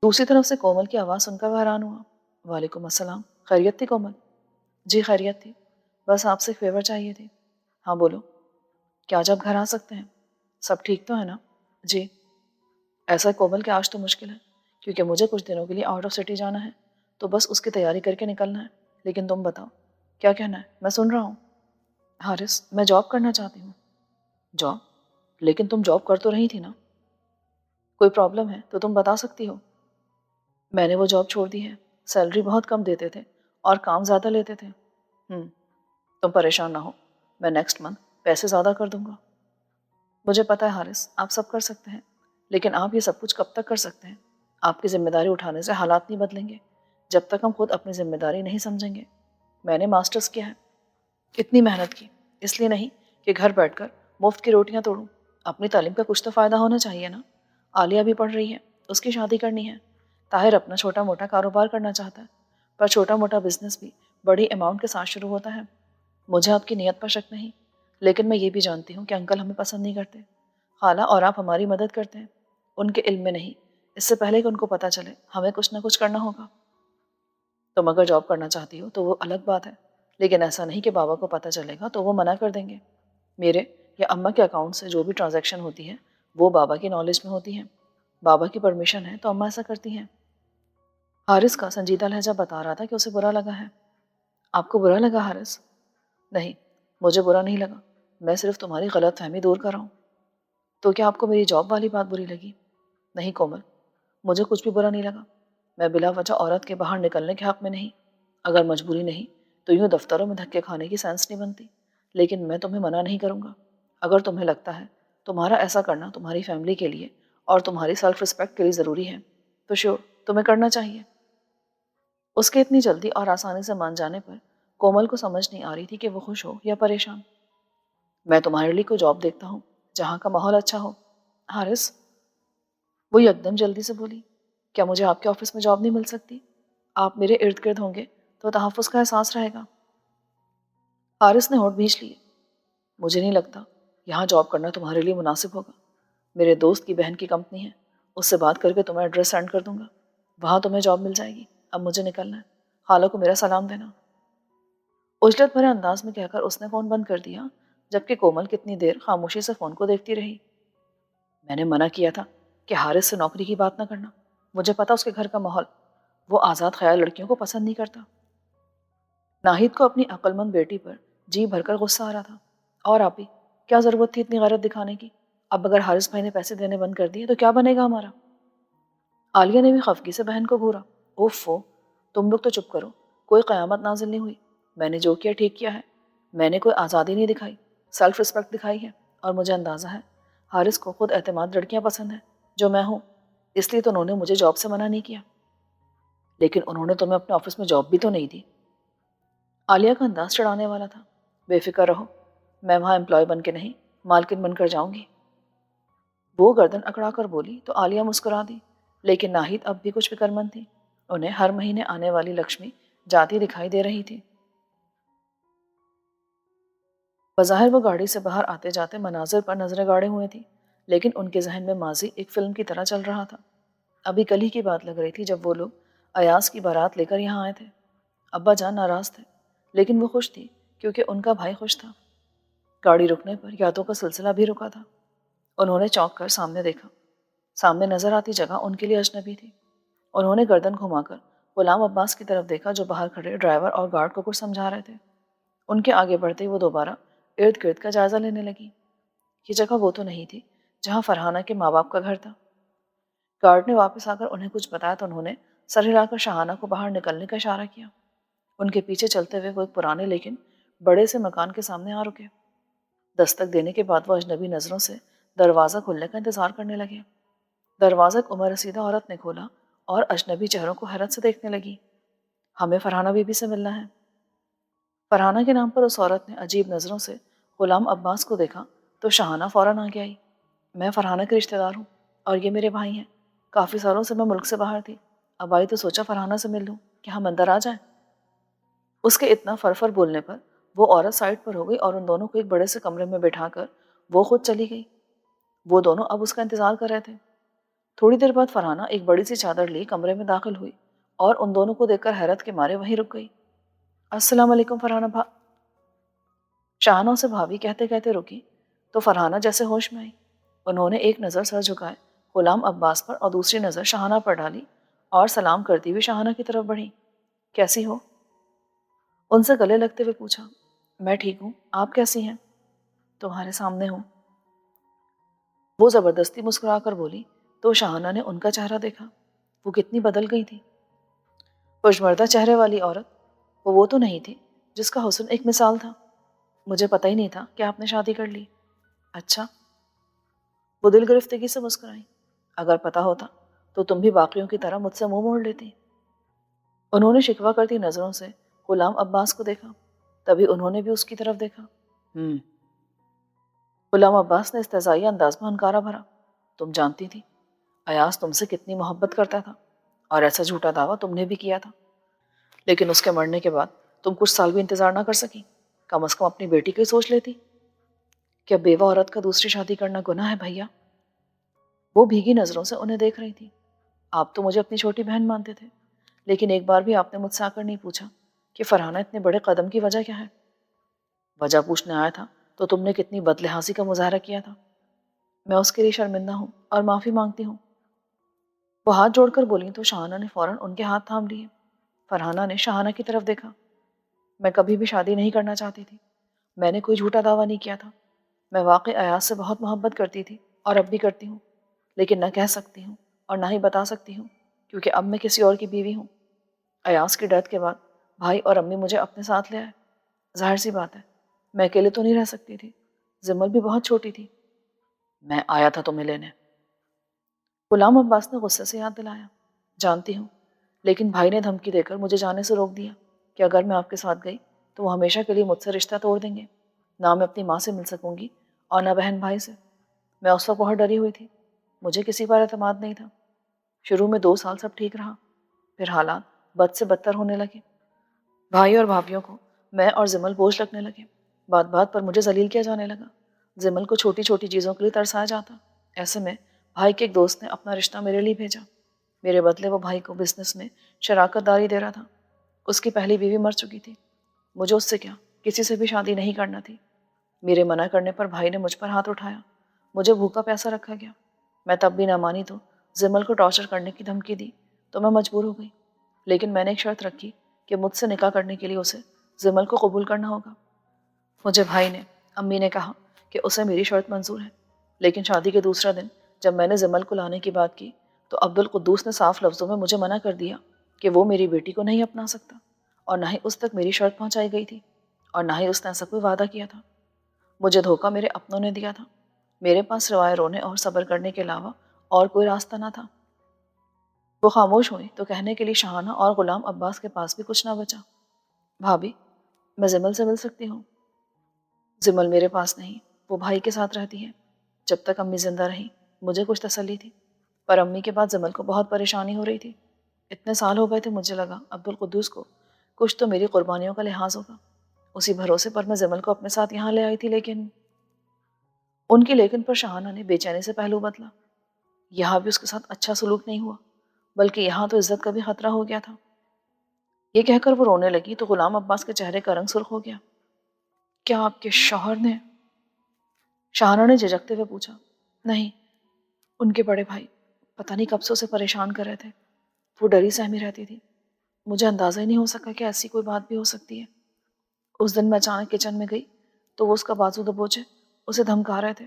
دوسری طرف سے کومل کی آواز سن کر وہ حیران ہوا۔ وعلیکم السلام، خیریت تھی کومل؟ جی خیریت تھی، بس آپ سے ایک فیور چاہیے تھی۔ ہاں بولو۔ کیا آج آپ گھر آ سکتے ہیں؟ سب ٹھیک تو ہے نا؟ جی۔ ایسا کومل کہ آج تو مشکل ہے، کیونکہ مجھے کچھ دنوں کے لیے آؤٹ آف سٹی جانا ہے، تو بس اس کی تیاری کر کے نکلنا ہے۔ لیکن تم بتاؤ کیا کہنا ہے، میں سن رہا ہوں۔ حارث، میں جاب کرنا چاہتی ہوں۔ جاب؟ لیکن تم جاب کر تو رہی تھی نا؟ کوئی پرابلم ہے تو تم بتا سکتی ہو۔ میں نے وہ جاب چھوڑ دی ہے، سیلری بہت کم دیتے تھے اور کام زیادہ لیتے تھے۔ تم پریشان نہ ہو، میں نیکسٹ منتھ پیسے زیادہ کر دوں گا۔ مجھے پتا ہے حارث، آپ سب کر سکتے ہیں، لیکن آپ یہ سب کچھ کب تک کر سکتے ہیں؟ آپ کی ذمہ داری اٹھانے سے حالات نہیں بدلیں گے جب تک ہم خود اپنی ذمہ داری نہیں سمجھیں گے۔ میں نے ماسٹرز کیا ہے، اتنی محنت کی، اس لیے نہیں کہ گھر بیٹھ کر مفت کی روٹیاں توڑوں۔ اپنی تعلیم کا کچھ تو فائدہ ہونا چاہیے نا۔ عالیہ بھی پڑھ رہی ہے، اس کی شادی کرنی ہے۔ طاہر اپنا چھوٹا موٹا کاروبار کرنا چاہتا ہے، پر چھوٹا موٹا بزنس بھی بڑی اماؤنٹ کے ساتھ شروع ہوتا ہے۔ مجھے آپ کی نیت پر شک نہیں، لیکن میں یہ بھی جانتی ہوں کہ انکل ہمیں پسند نہیں کرتے۔ خالہ اور آپ ہماری مدد کرتے ہیں، ان کے علم میں نہیں، اس سے پہلے کہ ان کو پتہ چلے ہمیں کچھ نہ کچھ کرنا ہوگا۔ تم اگر جاب کرنا چاہتی ہو تو وہ الگ بات ہے، لیکن ایسا نہیں کہ بابا کو پتہ چلے گا تو وہ منع کر دیں گے۔ میرے یا اماں کے اکاؤنٹ سے جو بھی ٹرانزیکشن ہوتی ہے وہ بابا کی نالج میں ہوتی ہیں۔ بابا کی پرمیشن ہے تو اماں ایسا کرتی ہیں۔ حارث کا سنجیدہ لہجہ بتا رہا تھا کہ اسے برا لگا ہے۔ آپ کو برا لگا حارث؟ نہیں، مجھے برا نہیں لگا، میں صرف تمہاری غلط فہمی دور کر رہا ہوں۔ تو کیا آپ کو میری جاب والی بات بری لگی؟ نہیں کومل، مجھے کچھ بھی برا نہیں لگا۔ میں بلا وجہ عورت کے باہر نکلنے کے حق میں نہیں۔ اگر مجبوری نہیں تو یوں دفتروں میں دھکے کھانے کی سینس نہیں بنتی، لیکن میں تمہیں منع نہیں کروں گا۔ اگر تمہیں لگتا ہے تمہارا ایسا کرنا تمہاری فیملی کے لیے اور تمہاری سیلف رسپیکٹ کے لیے ضروری ہے تو شیور تمہیں کرنا چاہیے۔ اس کے اتنی جلدی اور آسانی سے مان جانے پر کومل کو سمجھ نہیں آ رہی تھی کہ وہ خوش ہو یا پریشان۔ میں تمہارے لیے کوئی جاب دیکھتا ہوں جہاں کا ماحول اچھا ہو۔ حارث، وہ یکدم جلدی سے بولی، کیا مجھے آپ کے آفس میں جاب نہیں مل سکتی؟ آپ میرے ارد گرد ہوں گے تو تحفظ کا احساس رہے گا۔ حارث نے ہونٹ بھینچ لیے۔ مجھے نہیں لگتا یہاں جاب کرنا تمہارے لیے مناسب ہوگا۔ میرے دوست کی بہن کی کمپنی ہے، اس سے بات کر کے تمہیں ایڈریس سینڈ کر دوں گا، وہاں تمہیں جاب مل جائے گی۔ اب مجھے نکلنا ہے، خالہ کو میرا سلام دینا۔ عجلت بھرے انداز میں کہہ کر اس نے فون بند کر دیا، جبکہ کومل کتنی دیر خاموشی سے فون کو دیکھتی رہی۔ میں نے منع کیا تھا کہ حارث سے نوکری کی بات نہ کرنا، مجھے پتا اس کے گھر کا ماحول، وہ آزاد خیال لڑکیوں کو پسند نہیں کرتا۔ ناہید کو اپنی عقل مند بیٹی پر جی بھر کر غصہ آ رہا تھا۔ اور آپ ہی کیا ضرورت تھی اتنی غیرت دکھانے کی؟ اب اگر حارث بھائی نے پیسے دینے بند کر دیے تو کیا بنے گا ہمارا؟ عالیہ نے بھی خفگی سے بہن کو گھورا۔ اوفو، تم لوگ تو چپ کرو، کوئی قیامت نازل نہیں ہوئی۔ میں نے جو کیا ٹھیک کیا ہے، میں نے کوئی آزادی نہیں دکھائی، سیلف رسپیکٹ دکھائی ہے، اور مجھے اندازہ ہے حارث کو خود اعتماد لڑکیاں پسند ہیں جو میں ہوں، اس لیے تو انہوں نے مجھے جاب سے منع نہیں کیا۔ لیکن انہوں نے تمہیں اپنے آفس میں جاب بھی تو نہیں دی۔ عالیہ کا انداز چڑھانے والا تھا۔ بے فکر رہو، میں وہاں امپلائی بن کے نہیں مالکن بن کر جاؤں گی۔ وہ گردن اکڑا کر بولی تو عالیہ مسکرا دی، لیکن ناہید اب بھی کچھ فکر مند تھی۔ انہیں ہر مہینے آنے والی لکشمی جاتی دکھائی دے رہی تھی۔ بظاہر وہ گاڑی سے باہر آتے جاتے مناظر پر نظریں گاڑے ہوئے تھی، لیکن ان کے ذہن میں ماضی ایک فلم کی طرح چل رہا تھا۔ ابھی کل ہی کی بات لگ رہی تھی جب وہ لوگ ایاز کی بارات لے کر یہاں آئے تھے۔ ابا جان ناراض تھے، لیکن وہ خوش تھی کیونکہ ان کا بھائی خوش تھا۔ گاڑی رکنے پر یادوں کا سلسلہ بھی رکا تھا۔ انہوں نے چونک کر سامنے دیکھا۔ سامنے نظر آتی جگہ ان کے لیے اجنبی تھی۔ انہوں نے گردن گھما کر غلام عباس کی طرف دیکھا جو باہر کھڑے ڈرائیور اور گارڈ کو کچھ سمجھا رہے تھے۔ ان کے آگے بڑھتے ہی وہ دوبارہ ارد گرد کا جائزہ لینے لگی۔ یہ جگہ وہ تو نہیں تھی جہاں فرحانہ کے ماں باپ کا گھر تھا۔ گارڈ نے واپس آ کر انہیں کچھ بتایا تو انہوں نے سر ہلا کر شاہانہ کو باہر نکلنے کا اشارہ کیا۔ ان کے پیچھے چلتے ہوئے وہ ایک پرانے لیکن بڑے سے مکان کے سامنے آ رکے۔ دستک دینے کے بعد وہ اجنبی نظروں سے دروازہ کھلنے کا انتظار کرنے لگے۔ دروازہ ایک عمر رسیدہ عورت نے کھولا اور اجنبی چہروں کو حیرت سے دیکھنے لگی۔ ہمیں فرحانہ بی بی سے ملنا ہے۔ فرحانہ کے نام پر اس عورت نے عجیب نظروں سے غلام عباس کو دیکھا تو شاہانہ فوراً آگے آئی۔ میں فرحانہ کے رشتہ دار ہوں اور یہ میرے بھائی ہیں۔ کافی سالوں سے میں ملک سے باہر تھی، اب آئی تو سوچا فرحانہ سے مل لوں، کہ ہم اندر آ جائیں۔ اس کے اتنا فرفر بولنے پر وہ عورت سائڈ پر ہو گئی اور ان دونوں کو ایک بڑے سے کمرے میں بٹھا کر وہ خود چلی گئی۔ وہ دونوں اب اس کا انتظار کر رہے تھے۔ تھوڑی دیر بعد فرحانہ ایک بڑی سی چادر لی کمرے میں داخل ہوئی اور ان دونوں کو دیکھ کر حیرت کے مارے وہیں رک گئی۔ السلام علیکم فرحانہ شاہانہ اسے بھابھی کہتے کہتے رکی تو فرحانہ جیسے ہوش میں آئی۔ انہوں نے ایک نظر سر جھکائے غلام عباس پر اور دوسری نظر شاہانہ پر ڈالی اور سلام کرتی ہوئی شاہانہ کی طرف بڑھی۔ کیسی ہو؟ ان سے گلے لگتے ہوئے پوچھا۔ میں ٹھیک ہوں، آپ کیسی ہیں؟ تمہارے سامنے ہوں۔ وہ زبردستی مسکرا کر بولی تو شاہانہ نے ان کا چہرہ دیکھا۔ وہ کتنی بدل گئی تھی۔ پشمردہ چہرے والی عورت، وہ تو نہیں تھی جس کا حسن ایک مثال تھا۔ مجھے پتہ ہی نہیں تھا کہ آپ نے شادی کر لی۔ اچھا؟ وہ دل گرفتگی سے مسکرائی۔ اگر پتہ ہوتا تو تم بھی باقیوں کی طرح مجھ سے منہ موڑ لیتی۔ انہوں نے شکوہ کرتی نظروں سے غلام عباس کو دیکھا، تبھی انہوں نے بھی اس کی طرف دیکھا۔ غلام عباس نے استہزائی انداز میں ہنکارا بھرا۔ تم جانتی تھی ایاز تم سے کتنی محبت کرتا تھا اور ایسا جھوٹا دعویٰ تم نے بھی کیا تھا، لیکن اس کے مرنے کے بعد تم کچھ سال بھی انتظار نہ کر سکی؟ کم از کم اپنی بیٹی کی سوچ لیتی۔ کیا بیوہ عورت کا دوسری شادی کرنا گناہ ہے بھیا؟ وہ بھیگی نظروں سے انہیں دیکھ رہی تھی۔ آپ تو مجھے اپنی چھوٹی بہن مانتے تھے، لیکن ایک بار بھی آپ نے مجھ سے آ کر نہیں پوچھا کہ فرحانہ اتنے بڑے قدم کی وجہ کیا ہے۔ وجہ پوچھنے آیا تھا تو تم نے کتنی بدلحاظی کا مظاہرہ کیا تھا۔ میں اس کے لیے شرمندہ ہوں اور معافی مانگتی ہوں۔ وہ ہاتھ جوڑ کر بولی تو شاہانہ نے فوراً ان کے ہاتھ تھام لیے۔ فرحانہ نے شاہانہ کی طرف دیکھا۔ میں کبھی بھی شادی نہیں کرنا چاہتی تھی۔ میں نے کوئی جھوٹا دعویٰ نہیں کیا تھا۔ میں واقعی ایاز سے بہت محبت کرتی تھی اور اب بھی کرتی ہوں، لیکن نہ کہہ سکتی ہوں اور نہ ہی بتا سکتی ہوں کیونکہ اب میں کسی اور کی بیوی ہوں۔ ایاز کی ڈیتھ کے بعد بھائی اور امی مجھے اپنے ساتھ لے آئے۔ ظاہر سی بات ہے میں اکیلے تو نہیں رہ سکتی تھی، زمل بھی بہت چھوٹی تھی۔ میں آیا تھا تمہیں لینے۔ غلام عباس نے غصے سے یاد دلایا۔ جانتی ہوں، لیکن بھائی نے دھمکی دے کر مجھے جانے سے روک دیا کہ اگر میں آپ کے ساتھ گئی تو وہ ہمیشہ کے لیے مجھ سے رشتہ توڑ دیں گے۔ نہ میں اپنی ماں سے مل سکوں گی اور نہ بہن بھائی سے۔ میں اس وقت بہت ڈری ہوئی تھی، مجھے کسی پر اعتماد نہیں تھا۔ شروع میں 2 سال سب ٹھیک رہا، پھر حالات بد سے بدتر ہونے لگے۔ بھائی اور بھابھیوں کو میں اور زمل بوجھ لگنے لگے۔ بات بات پر مجھے ذلیل کیا جانے لگا۔ زمل کو چھوٹی چھوٹی چیزوں کے لیے ترسایا جاتا۔ ایسے میں بھائی کے ایک دوست نے اپنا رشتہ میرے لیے بھیجا۔ میرے بدلے وہ بھائی کو بزنس میں شراکت داری دے رہا تھا۔ اس کی پہلی بیوی مر چکی تھی۔ مجھے اس سے کیا کسی سے بھی شادی نہیں کرنا تھی۔ میرے منع کرنے پر بھائی نے مجھ پر ہاتھ اٹھایا۔ مجھے بھوکا پیاسا رکھا گیا۔ میں تب بھی نہ مانی تو زمل کو ٹارچر کرنے کی دھمکی دی تو میں مجبور ہو گئی، لیکن میں نے ایک شرط رکھی کہ مجھ سے نکاح کرنے کے لیے اسے زمل کو قبول کرنا ہوگا۔ مجھے بھائی نے امی نے کہا کہ اسے میری شرط منظور ہے، لیکن شادی کے دوسرا دن جب میں نے زمل کو لانے کی بات کی تو عبدالقدوس نے صاف لفظوں میں مجھے منع کر دیا کہ وہ میری بیٹی کو نہیں اپنا سکتا، اور نہ ہی اس تک میری شرط پہنچائی گئی تھی، اور نہ ہی اس نے ایسا کوئی وعدہ کیا تھا۔ مجھے دھوکہ میرے اپنوں نے دیا تھا۔ میرے پاس سوائے رونے اور صبر کرنے کے علاوہ اور کوئی راستہ نہ تھا۔ وہ خاموش ہوئی تو کہنے کے لیے شاہانہ اور غلام عباس کے پاس بھی کچھ نہ بچا۔ بھابھی، میں زمل سے مل سکتی ہوں؟ زمل میرے پاس نہیں، وہ بھائی کے ساتھ رہتی ہے۔ جب تک امی زندہ رہی مجھے کچھ تسلی تھی، پر امی کے بعد زمل کو بہت پریشانی ہو رہی تھی۔ اتنے سال ہو گئے تھے، مجھے لگا عبدالقدوس کو کچھ تو میری قربانیوں کا لحاظ ہوگا۔ اسی بھروسے پر میں زمل کو اپنے ساتھ یہاں لے آئی تھی، لیکن ان کی لیکن پر شاہانہ نے بے چینی سے پہلو بدلا۔ یہاں بھی اس کے ساتھ اچھا سلوک نہیں ہوا، بلکہ یہاں تو عزت کا بھی خطرہ ہو گیا تھا۔ یہ کہہ کر وہ رونے لگی تو غلام عباس کے چہرے کا رنگ سرخ ہو گیا۔ کیا آپ کے شوہر نے؟ شاہانہ نے جھجکتے ہوئے پوچھا۔ نہیں، ان کے بڑے بھائی، پتہ نہیں کب سے اسے پریشان کر رہے تھے۔ وہ ڈری سہمی رہتی تھی۔ مجھے اندازہ ہی نہیں ہو سکا کہ ایسی کوئی بات بھی ہو سکتی ہے۔ اس دن میں اچانک کچن میں گئی تو وہ اس کا بازو دبوچے اسے دھمکا رہے تھے۔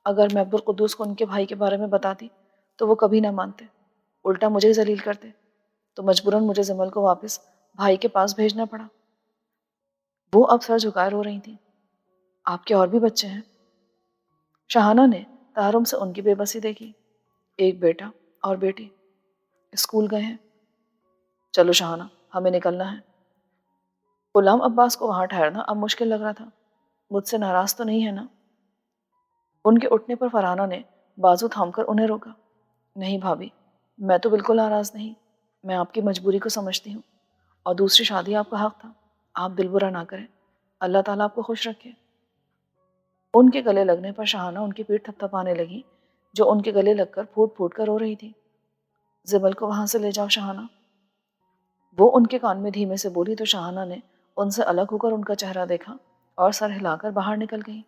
اگر میں عبدالقدوس کو ان کے بھائی کے بارے میں بتاتی تو وہ کبھی نہ مانتے، الٹا مجھے ہی ذلیل کرتے، تو مجبوراً مجھے زمل کو واپس بھائی کے پاس بھیجنا پڑا۔ وہ اب سر جھکائے رو رہی تھیں۔ آپ کے اور بھی بچے ہیں؟ شاہانہ نے تحرم سے ان کی بے بسی دیکھی۔ ایک بیٹا اور بیٹی، اسکول گئے ہیں۔ چلو شاہانہ، ہمیں نکلنا ہے۔ غلام عباس کو وہاں ٹھہرنا اب مشکل لگ رہا تھا۔ مجھ سے ناراض تو نہیں ہے نا؟ ان کے اٹھنے پر فرحانہ نے بازو تھام کر انہیں روکا۔ نہیں بھابھی، میں تو بالکل ناراض نہیں، میں آپ کی مجبوری کو سمجھتی ہوں، اور دوسری شادی آپ کا حق تھا، آپ دل برا نہ کریں، اللہ تعالیٰ آپ کو خوش رکھے۔ ان کے گلے لگنے پر شاہانہ ان کی پیٹھ تھپ تھپانے لگی جو ان کے گلے لگ کر پھوٹ پھوٹ کر رو رہی تھی۔ زبل کو وہاں سے لے جاؤ شاہانہ، وہ ان کے کان میں دھیمے سے بولی تو شاہانہ نے ان سے الگ ہو کر ان کا چہرہ دیکھا اور سر ہلا کر باہر نکل گئی۔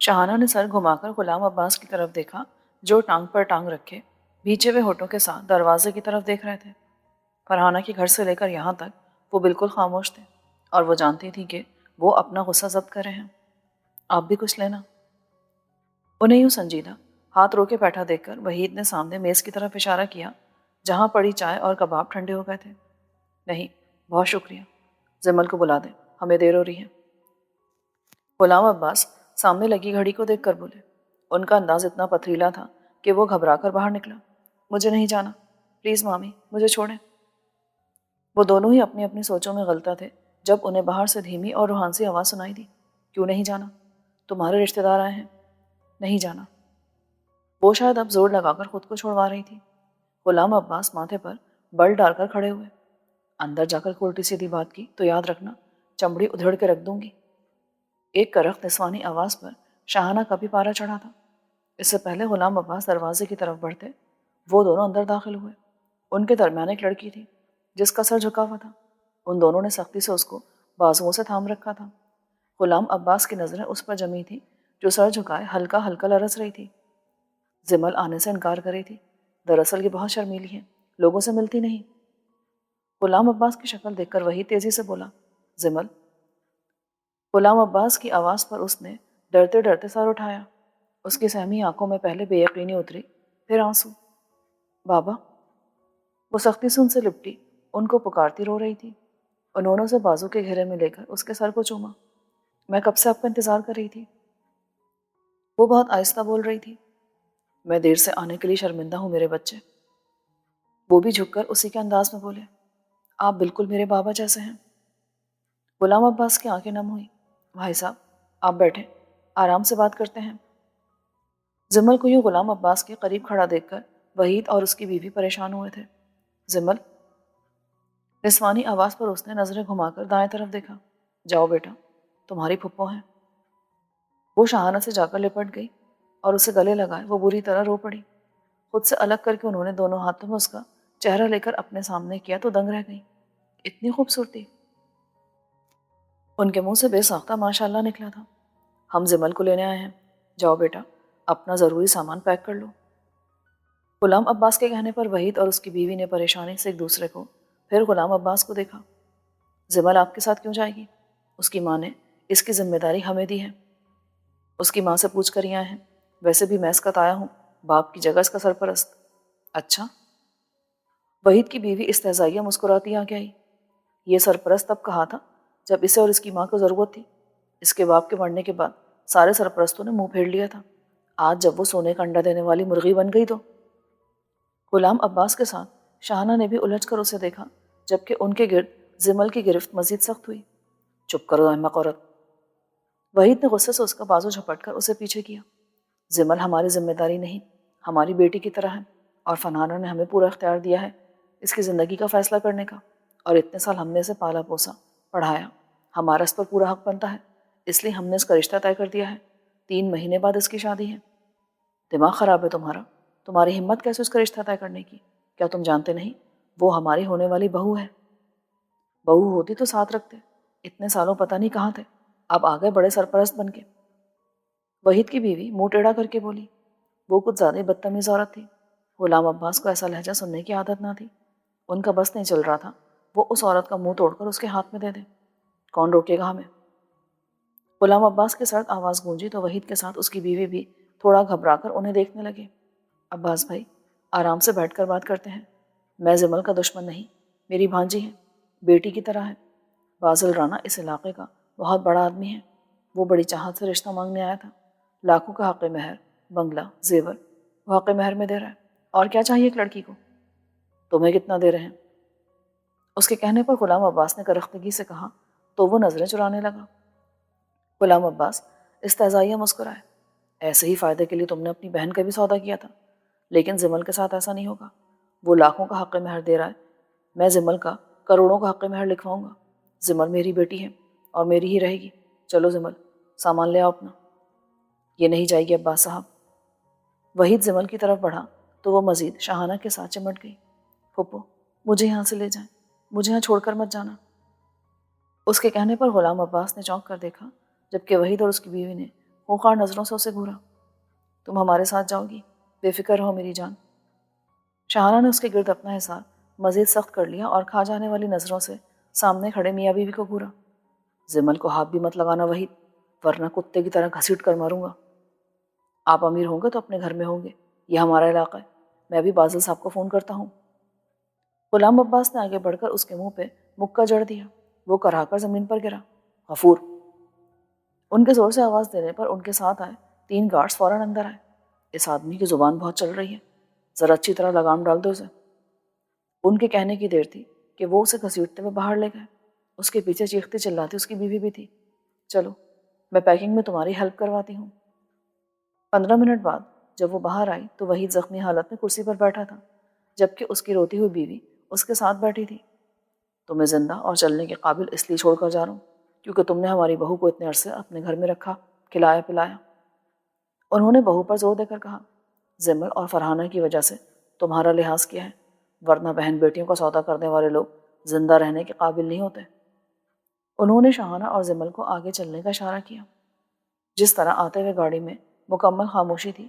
شاہانہ نے سر گھما کر غلام عباس کی طرف دیکھا جو ٹانگ پر ٹانگ رکھے بھیچے ہوئے ہونٹوں کے ساتھ دروازے کی طرف دیکھ رہے تھے۔ فرحانہ کے گھر سے لے کر یہاں تک وہ بالکل خاموش تھے اور وہ جانتی تھی کہ وہ اپنا غصہ ضبط کر رہے ہیں۔ آپ بھی کچھ لینا۔ انہیں یوں سنجیدہ ہاتھ رو کے بیٹھا دیکھ کر وحید نے سامنے میز کی طرف اشارہ کیا جہاں پڑی چائے اور کباب ٹھنڈے ہو گئے تھے۔ نہیں، بہت شکریہ، زمل کو بلا دیں، ہمیں دیر ہو رہی ہے۔ غلام عباس سامنے لگی گھڑی کو دیکھ کر بولے۔ ان کا انداز اتنا پتھریلا تھا کہ وہ گھبرا کر باہر نکلا۔ مجھے نہیں جانا، پلیز مامی، مجھے چھوڑیں۔ وہ دونوں ہی اپنی اپنی سوچوں میں غلطہ تھے جب انہیں باہر سے دھیمی اور روحان سی آواز سنائی دی۔ کیوں نہیں جانا؟ تمہارے رشتہ دار آئے ہیں۔ نہیں جانا۔ وہ شاید اب زور لگا کر خود کو چھوڑوا رہی تھی۔ غلام عباس ماتھے پر بل ڈال کر کھڑے ہوئے۔ اندر جا کر الٹی سیدھی بات کی تو یاد رکھنا چمڑی ادھڑ کے رکھ دوں گی۔ ایک کرخت نسوانی آواز پر شاہانہ کا بھی پارا چڑھا تھا۔ اس سے پہلے غلام عباس دروازے کی طرف بڑھتے وہ دونوں اندر داخل ہوئے۔ ان کے درمیان ایک لڑکی تھی جس کا سر جھکا ہوا تھا۔ ان دونوں نے سختی سے اس کو بازوؤں سے تھام رکھا تھا۔ غلام عباس کی نظریں اس پر جمی تھی جو سر جھکائے ہلکا ہلکا لرز رہی تھی۔ زمل آنے سے انکار کر رہی تھی۔ دراصل یہ بہت شرمیلی ہے، لوگوں سے ملتی نہیں۔ غلام عباس کی شکل دیکھ کر وہی تیزی سے بولا، زمل۔ غلام عباس کی آواز پر اس نے ڈرتے ڈرتے سر اٹھایا۔ اس کی سہمی آنکھوں میں پہلے بے یقینی اتری، پھر آنسو۔ بابا۔ وہ سختی سے ان سے لپٹی، ان کو پکارتی رو رہی تھی۔ انہوں نے اسے بازو کے گھیرے میں لے کر اس کے سر کو چوما۔ میں کب سے آپ کا انتظار کر رہی تھی۔ وہ بہت آہستہ بول رہی تھی۔ میں دیر سے آنے کے لیے شرمندہ ہوں میرے بچے۔ وہ بھی جھک کر اسی کے انداز میں بولے، آپ بالکل میرے بابا جیسے ہیں۔ غلام عباس کی آنکھیں نم ہوئی۔ بھائی صاحب، آپ بیٹھیں، آرام سے بات کرتے ہیں۔ زمل کو یوں غلام عباس کے قریب کھڑا دیکھ کر وحید اور اس کی بیوی پریشان ہوئے تھے۔ زمل، نسوانی آواز پر اس نے نظریں گھما کر دائیں طرف دیکھا۔ جاؤ بیٹا، تمہاری پھپھو ہیں۔ وہ شاہانہ سے جا کر لپٹ گئی اور اسے گلے لگائے وہ بری طرح رو پڑی۔ خود سے الگ کر کے انہوں نے دونوں ہاتھوں میں اس کا چہرہ لے کر اپنے سامنے کیا تو دنگ رہ گئی۔ اتنی خوبصورتی! ان کے منہ سے بے ساختہ ماشاء اللہ نکلا تھا۔ ہم زمل کو لینے آئے ہیں، جاؤ بیٹا، اپنا ضروری سامان پیک کر لو۔ غلام عباس کے کہنے پر وحید اور اس کی بیوی نے پریشانی سے ایک دوسرے کو پھر غلام عباس کو دیکھا۔ زمل آپ کے ساتھ کیوں جائے گی؟ اس کی ماں نے اس کی ذمہ داری ہمیں دی ہے۔ اس کی ماں سے پوچھ کر ہی آئے ہیں، ویسے بھی میں اس کا تایا ہوں، باپ کی جگہ اس کا سرپرست۔ اچھا؟ وحید کی بیوی استہزائیہ مسکراتی آگے آئی۔ یہ سرپرست تب کہا تھا جب اسے اور اس کی ماں کو ضرورت تھی۔ اس کے باپ کے مرنے کے بعد سارے سرپرستوں نے منہ پھیر لیا تھا۔ آج جب وہ سونے کا انڈا دینے والی مرغی بن گئی تو… غلام عباس کے ساتھ شاہانہ نے بھی الجھ کر اسے دیکھا جبکہ ان کے گرد زمل کی گرفت مزید سخت ہوئی۔ چپ کرو احمق عورت! وحید نے غصے سے اس کا بازو جھپٹ کر اسے پیچھے کیا۔ زمل ہماری ذمہ داری نہیں، ہماری بیٹی کی طرح ہے، اور فنانہ نے ہمیں پورا اختیار دیا ہے اس کی زندگی کا فیصلہ کرنے کا، اور اتنے سال ہم نے اسے پالا پوسا، پڑھایا، ہمارا اس پر پورا حق بنتا ہے، اس لیے ہم نے اس کا رشتہ طے کر دیا ہے۔ 3 مہینے بعد اس کی شادی ہے۔ دماغ خراب ہے تمہارا؟ تمہاری ہمت کیسے اس کا رشتہ طے کرنے کی؟ کیا تم جانتے نہیں وہ ہماری ہونے والی بہو ہے؟ بہو ہوتی تو ساتھ رکھتے، اتنے سالوں پتہ نہیں کہاں تھے، اب آ گئے بڑے سرپرست بن کے۔ وحید کی بیوی منہ ٹیڑھا کر کے بولی۔ وہ کچھ زیادہ بدتمیز عورت تھی۔ غلام عباس کو ایسا لہجہ سننے کی عادت نہ تھی۔ ان کا بس نہیں چل رہا تھا وہ اس عورت کا منہ توڑ کر اس کے ہاتھ میں دے دیں۔ کون روکے گا ہمیں؟ غلام عباس کی سرد آواز گونجی تو وحید کے ساتھ اس کی بیوی بھی تھوڑا گھبرا کر انہیں دیکھنے لگے۔ عباس بھائی، آرام سے بیٹھ کر بات کرتے ہیں۔ میں زمل کا دشمن نہیں، میری بھانجی ہے، بیٹی کی طرح ہے۔ بازل رانا اس علاقے کا بہت بڑا آدمی ہے، وہ بڑی چاہت سے رشتہ مانگنے آیا تھا۔ لاکھوں کا حق مہر، بنگلہ، زیور وہ حق مہر میں دے رہا ہے۔ اور کیا چاہیے ایک لڑکی کو؟ تمہیں کتنا دے رہے ہیں؟ اس کے کہنے پر غلام عباس نے کرختگی سے کہا تو وہ نظریں چرانے لگا۔ غلام عباس استہزائیہ مسکرائے۔ ایسے ہی فائدے کے لیے تم نے اپنی بہن کا بھی سودا کیا تھا، لیکن زمل کے ساتھ ایسا نہیں ہوگا۔ وہ لاکھوں کا حق مہر دے رہا ہے، میں زمل کا کروڑوں کا حق مہر لکھواؤں گا۔ زمل میری بیٹی ہے اور میری ہی رہے گی۔ چلو زمل، سامان لے آؤ اپنا۔ یہ نہیں جائے گی عباس صاحب۔ وحید زمل کی طرف بڑھا تو وہ مزید شاہانہ کے ساتھ چمٹ گئی۔ پھپھو، مجھے یہاں سے لے جائیں، مجھے یہاں چھوڑ کر مت جانا۔ اس کے کہنے پر غلام عباس نے چونک کر دیکھا، جبکہ وحید اور اس کی بیوی نے خوںخوار نظروں سے اسے گھورا۔ تم ہمارے ساتھ جاؤ گی؟ بے فکر رہو میری جان۔ شاہانہ نے اس کے گرد اپنا حصار مزید سخت کر لیا اور کھا جانے والی نظروں سے سامنے کھڑے میاں بیوی کو گھورا۔ زمل کو ہاتھ بھی مت لگانا وحید، ورنہ کتے کی طرح گھسیٹ کر ماروں گا۔ آپ امیر ہوں گے تو اپنے گھر میں ہوں گے، یہ ہمارا علاقہ ہے، میں ابھی بازل صاحب کو فون کرتا ہوں۔ غلام عباس نے آگے بڑھ کر اس کے منہ پہ مکہ جڑ دیا۔ وہ کرا کر زمین پر گرا۔ غفور! ان کے زور سے آواز دینے پر ان کے ساتھ آئے 3 گارڈز فوراً اندر آئے۔ اس آدمی کی زبان بہت چل رہی ہے، ذرا اچھی طرح لگام ڈال دو اسے۔ ان کے کہنے کی دیر تھی کہ وہ اسے گھسیٹتے ہوئے باہر لے گئے۔ اس کے پیچھے چیختی چلاتی اس کی بیوی بھی تھی۔ چلو، میں پیکنگ میں تمہاری ہیلپ کرواتی ہوں۔ 15 منٹ بعد جب وہ باہر آئی تو وحید زخمی حالت میں کرسی پر بیٹھا تھا، جبکہ اس کی روتی ہوئی بیوی اس کے ساتھ بیٹھی تھی۔ تمہیں زندہ اور چلنے کے قابل اس لیے چھوڑ کر جا رہا ہوں کیونکہ تم نے ہماری بہو کو اتنے عرصے اپنے گھر میں رکھا، کھلایا پلایا۔ انہوں نے بہو پر زور دے کر کہا، زمل اور فرحانہ کی وجہ سے تمہارا لحاظ کیا ہے، ورنہ بہن بیٹیوں کا سودا کرنے والے لوگ زندہ رہنے کے قابل نہیں ہوتے۔ انہوں نے شاہانہ اور زمل کو آگے چلنے کا اشارہ کیا۔ جس طرح آتے ہوئے گاڑی میں مکمل خاموشی تھی،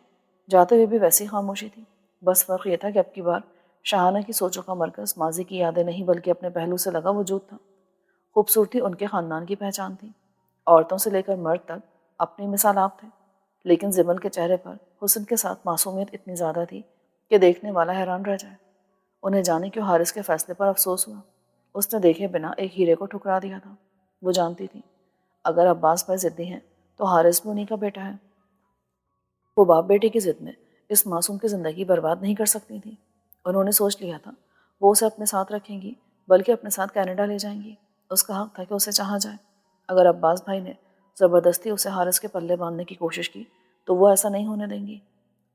جاتے ہوئے بھی ویسی خاموشی تھی۔ بس فرق یہ تھا کہ اب کی بار شاہانہ کی سوچوں کا مرکز ماضی کی یادیں نہیں بلکہ اپنے پہلو سے لگا وجود تھا۔ خوبصورتی ان کے خاندان کی پہچان تھی، عورتوں سے لے کر مرد تک اپنی مثال آپ تھے، لیکن زمل کے چہرے پر حسن کے ساتھ معصومیت اتنی زیادہ تھی کہ دیکھنے والا حیران رہ جائے۔ انہیں جانے کیوں حارث کے فیصلے پر افسوس ہوا۔ اس نے دیکھے بنا ایک ہیرے کو ٹھکرا دیا تھا۔ وہ جانتی تھی اگر عباس بھائی ضدی ہیں تو حارث بھی انہی کا بیٹا ہے۔ وہ باپ بیٹے کی ضد میں اس معصوم کی زندگی برباد نہیں کر سکتی تھی۔ انہوں نے سوچ لیا تھا وہ اسے اپنے ساتھ رکھیں گی، بلکہ اپنے ساتھ کینیڈا لے جائیں گی۔ اس کا حق تھا کہ اسے چاہا جائے۔ اگر عباس بھائی نے زبردستی اسے حارث کے پلے باندھنے کی کوشش کی تو وہ ایسا نہیں ہونے دیں گی۔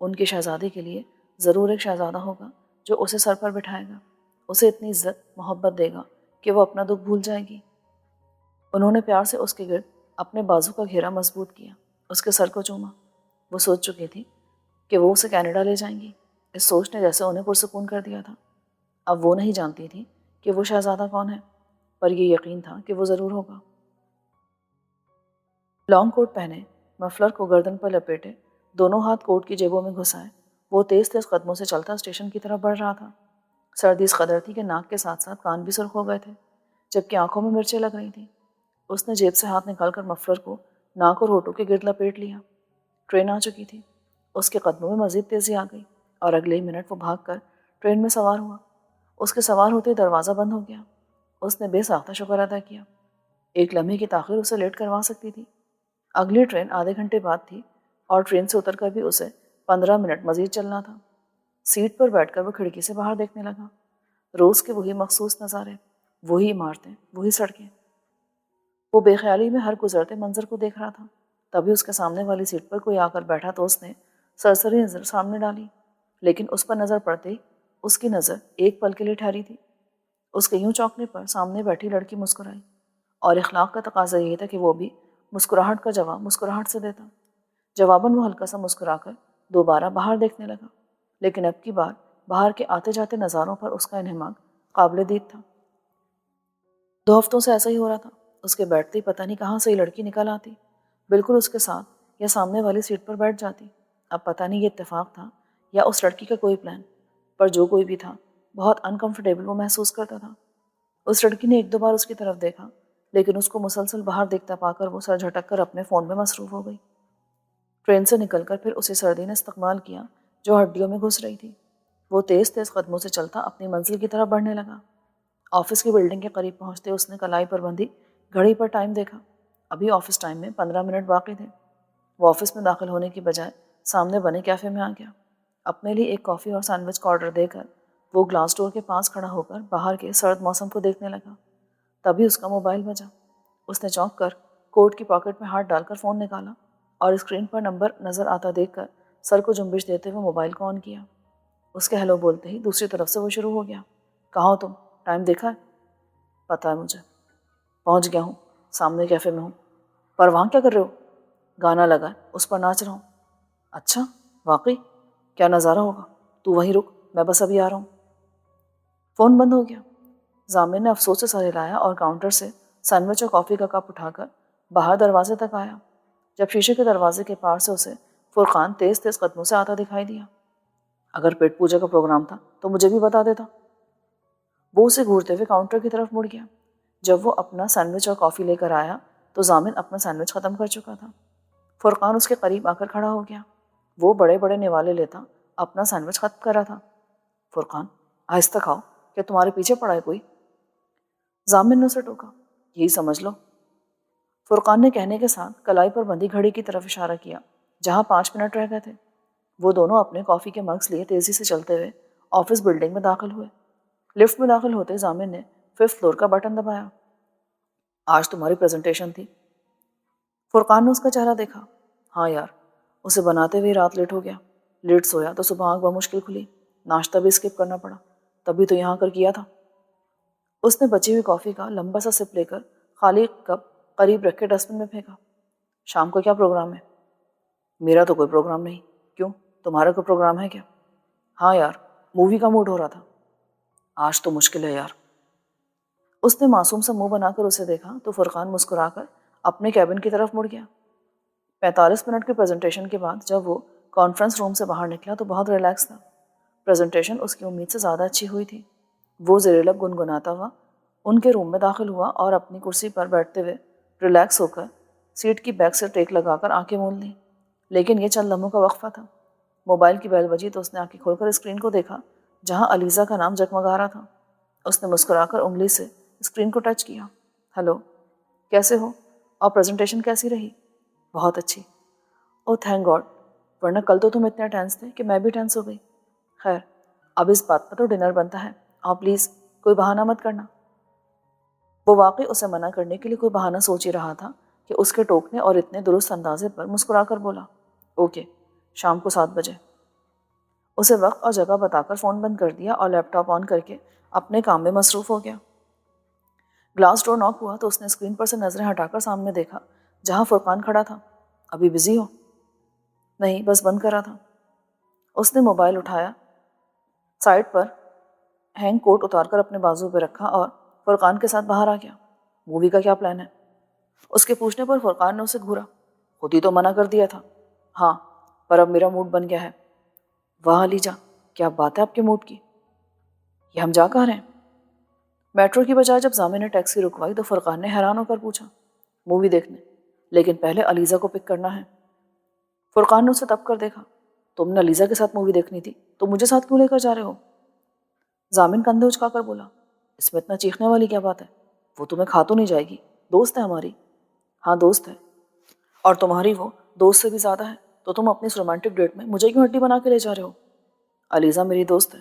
ان کی شہزادی کے لیے ضرور ایک شہزادہ ہوگا جو اسے سر پر بٹھائے گا، اسے اتنی عزت محبت دے گا کہ وہ اپنا دکھ بھول جائے گی۔ انہوں نے پیار سے اس کے گرد اپنے بازو کا گھیرا مضبوط کیا، اس کے سر کو چوما۔ وہ سوچ چکی تھی کہ وہ اسے کینیڈا لے جائیں گی۔ اس سوچ نے جیسے انہیں پرسکون کر دیا تھا۔ اب وہ نہیں جانتی تھی کہ وہ شہزادہ کون ہے، پر یہ یقین تھا کہ وہ ضرور ہوگا۔ لانگ کوٹ پہنے، مفلر کو گردن پر لپیٹے، دونوں ہاتھ کوٹ کی جیبوں میں گھسائے، وہ تیز تیز قدموں سے چلتا اسٹیشن کی طرف بڑھ رہا تھا۔ سردی اس قدر تھی کہ ناک کے ساتھ ساتھ کان بھی سرخ ہو گئے تھے، جبکہ آنکھوں میں مرچیں لگ رہی تھیں۔ اس نے جیب سے ہاتھ نکال کر مفلر کو ناک اور ہونٹوں کے گرد لپیٹ لیا۔ ٹرین آ چکی تھی۔ اس کے قدموں میں مزید تیزی آ گئی اور اگلے ہی منٹ وہ بھاگ کر ٹرین میں سوار ہوا۔ اس کے سوار ہوتے ہی دروازہ بند ہو گیا۔ اس نے بے ساختہ شکر ادا کیا۔ ایک لمحے کی تاخیر اسے لیٹ کروا سکتی تھی۔ اگلی ٹرین آدھے گھنٹے بعد تھی اور ٹرین سے اتر کر بھی اسے 15 منٹ مزید چلنا تھا۔ سیٹ پر بیٹھ کر وہ کھڑکی سے باہر دیکھنے لگا۔ روز کے وہی مخصوص نظارے، وہی عمارتیں، وہی سڑکیں۔ وہ بے خیالی میں ہر گزرتے منظر کو دیکھ رہا تھا۔ تبھی اس کے سامنے والی سیٹ پر کوئی آ کر بیٹھا تو اس نے سرسری نظر سامنے ڈالی، لیکن اس پر نظر پڑتے ہی اس کی نظر ایک پل کے لیے ٹھہری تھی۔ اس کے یوں چونکنے پر سامنے بیٹھی لڑکی مسکرائی، اور اخلاق کا تقاضا یہ تھا کہ وہ بھی مسکراہٹ کا جواب مسکراہٹ سے دیتا۔ جواباً وہ ہلکا سا مسکرا کر دوبارہ باہر دیکھنے لگا۔ لیکن اب کی بار باہر کے آتے جاتے نظاروں پر اس کا انہماک قابل دید تھا۔ 2 ہفتوں سے ایسا ہی ہو رہا تھا، اس کے بیٹھتے ہی پتہ نہیں کہاں سے یہ لڑکی نکل آتی، بالکل اس کے ساتھ یا سامنے والی سیٹ پر بیٹھ جاتی۔ اب پتہ نہیں یہ اتفاق تھا یا اس لڑکی کا کوئی پلان، پر جو کوئی بھی تھا بہت انکمفرٹیبل وہ محسوس کرتا تھا۔ اس لڑکی نے 1 2 بار اس کی طرف دیکھا، لیکن اس کو مسلسل باہر دیکھتا پا کر وہ سر جھٹک کر اپنے فون میں مصروف ہو گئی۔ ٹرین سے نکل کر پھر اسے سردی نے استقبال کیا جو ہڈیوں میں گھس رہی تھی۔ وہ تیز تیز قدموں سے چلتا اپنی منزل کی طرف بڑھنے لگا۔ آفس کی بلڈنگ کے قریب پہنچتے اس نے کلائی پر بندھی گھڑی پر ٹائم دیکھا۔ ابھی آفس ٹائم میں 15 منٹ باقی تھے۔ وہ آفس میں داخل ہونے کی بجائے سامنے بنے کیفے میں آ گیا۔ اپنے لیے ایک کافی اور سینڈوچ کا آرڈر دے کر وہ گلاس ڈور کے پاس کھڑا ہو کر باہر کے سرد موسم کو دیکھنے لگا۔ تبھی اس کا موبائل بجا۔ اس نے چونک کر کوٹ کی پاکٹ میں ہاتھ ڈال کر فون نکالا اور اسکرین پر نمبر نظر آتا دیکھ کر سر کو جنبش دیتے ہوئے موبائل کو آن کیا۔ اس کے ہیلو بولتے ہی دوسری طرف سے وہ شروع ہو گیا۔ کہاں ہو تم؟ ٹائم دیکھا ہے؟ پتہ ہے مجھے، پہنچ گیا ہوں، سامنے کیفے میں ہوں۔ پر وہاں کیا کر رہے ہو؟ گانا لگا ہے، اس پر ناچ رہا ہوں۔ اچھا، واقعی؟ کیا نظارہ ہوگا؟ تو وہیں رک، میں بس ابھی آ رہا ہوں۔ فون بند ہو گیا۔ ضامن نے افسوس سے سر ہلایا اور کاؤنٹر سے سینڈوچ اور کافی کا کپ اٹھا کر باہر دروازے تک آیا۔ جب شیشے کے دروازے کے پار سے اسے فرقان تیز تیز قدموں سے آتا دکھائی دیا۔ اگر پیٹ پوجا کا پروگرام تھا تو مجھے بھی بتا دیتا۔ وہ اسے گھورتے ہوئے کاؤنٹر کی طرف مڑ گیا۔ جب وہ اپنا سینڈوچ اور کافی لے کر آیا تو ضامن اپنا سینڈوچ ختم کر چکا تھا۔ فرقان اس کے قریب آ کر کھڑا ہو گیا۔ وہ بڑے بڑے نوالے لیتا اپنا سینڈوچ ختم کر رہا تھا۔ فرقان، آہستہ کھاؤ، کیا تمہارے پیچھے پڑا ہے کوئی؟ ضامن نے اسے ٹوکا۔ یہی سمجھ لو۔ فرقان نے کہنے کے ساتھ کلائی پر بندھی گھڑی کی طرف اشارہ کیا جہاں 5 منٹ رہ گئے تھے۔ وہ دونوں اپنے کافی کے مگز لیے تیزی سے چلتے ہوئے آفس بلڈنگ میں داخل ہوئے۔ لفٹ میں داخل ہوتے ضامن نے 5th فلور کا بٹن دبایا۔ آج تمہاری پریزنٹیشن تھی؟ فرقان نے اس کا چہرہ دیکھا۔ ہاں یار، اسے بناتے ہوئے رات لیٹ ہو گیا۔ لیٹ سویا تو صبح آنکھ بمشکل کھلی، ناشتہ بھی اسکپ کرنا پڑا، تبھی تو یہاں کر کیا تھا۔ اس نے بچی ہوئی کافی کا لمبا سا سپ لے کر خالی کپ قریب رکھ کے ڈسٹ بن میں پھینکا۔ شام کو کیا پروگرام ہے؟ میرا تو کوئی پروگرام نہیں۔ کیوں، تمہارا کوئی پروگرام ہے کیا؟ ہاں یار، مووی کا موڈ ہو رہا تھا۔ آج تو مشکل ہے یار۔ اس نے معصوم سا منہ بنا کر اسے دیکھا تو فرقان مسکرا کر اپنے کیبن کی طرف مڑ گیا۔ 45 منٹ کی پریزنٹیشن کے بعد جب وہ کانفرنس روم سے باہر نکلا تو بہت ریلیکس تھا۔ پریزنٹیشن اس کی امید سے زیادہ اچھی ہوئی تھی۔ وہ زیر لب گنگناتا ہوا ان کے روم میں داخل ہوا اور اپنی کرسی پر بیٹھتے ہوئے ریلیکس ہو کر سیٹ کی بیک سے ٹیک لگا کر آنکھیں مول لیں۔ لیکن یہ چند لمحوں کا وقفہ تھا۔ موبائل کی بیل بجی تو اس نے آنکھیں کھول کر اسکرین کو دیکھا جہاں علیزہ کا نام جگمگا رہا تھا۔ اس نے مسکرا کر انگلی سے اسکرین کو ٹچ کیا۔ ہیلو، کیسے ہو؟ اور پریزنٹیشن کیسی رہی؟ بہت اچھی۔ او تھینک گاڈ، ورنہ کل تو تم اتنے ٹینس تھے کہ میں بھی ٹینس ہو گئی۔ خیر، اب اس بات پر تو ڈنر بنتا ہے، آپ پلیز کوئی بہانہ مت کرنا۔ وہ واقعی اسے منع کرنے کے لیے کوئی بہانہ سوچ ہی رہا تھا کہ اس کے ٹوکنے اور اتنے درست اندازے پر مسکرا کر بولا، اوکے، شام کو 7 بجے۔ اسے وقت اور جگہ بتا کر فون بند کر دیا اور لیپ ٹاپ آن کر کے اپنے کام میں مصروف ہو گیا۔ گلاس ڈور ناک ہوا تو اس نے اسکرین پر سے نظریں ہٹا کر سامنے دیکھا جہاں فرقان کھڑا تھا۔ ابھی بزی ہو؟ نہیں، بس بند کرا تھا۔ اس نے موبائل اٹھایا، سائڈ پر ہینگ کوٹ اتار کر اپنے بازو پہ رکھا اور فرقان کے ساتھ باہر آ گیا۔ مووی کا کیا پلان ہے؟ اس کے پوچھنے پر فرقان نے اسے گھورا۔ خود ہی تو منع کر دیا تھا۔ ہاں، پر اب میرا موڈ بن گیا ہے۔ واہ علیجا، کیا بات ہے آپ کے موڈ کی؟ یہ ہم جا کہاں رہے ہیں؟ میٹرو کی بجائے جب ضامن نے ٹیکسی رکوائی تو فرقان نے حیران ہو کر پوچھا، مووی دیکھنے، لیکن پہلے علیزہ کو پک کرنا ہے۔ فرقان نے اسے تب کر دیکھا۔ تم نے علیزہ کے ساتھ مووی دیکھنی تھی تو مجھے ساتھ کیوں لے کر جا رہے ہو؟ ضامن کندھے اچکا کر بولا، اس میں اتنا چیخنے والی کیا بات ہے؟ وہ تمہیں کھا تو نہیں جائے گی، دوست ہے ہماری۔ ہاں دوست ہے، اور تمہاری وہ دوست سے بھی زیادہ ہے، تو تم اپنی اس رومانٹک ڈیٹ میں مجھے کیوں ہڈی بنا کے لے جا رہے ہو؟ علیزہ میری دوست ہے،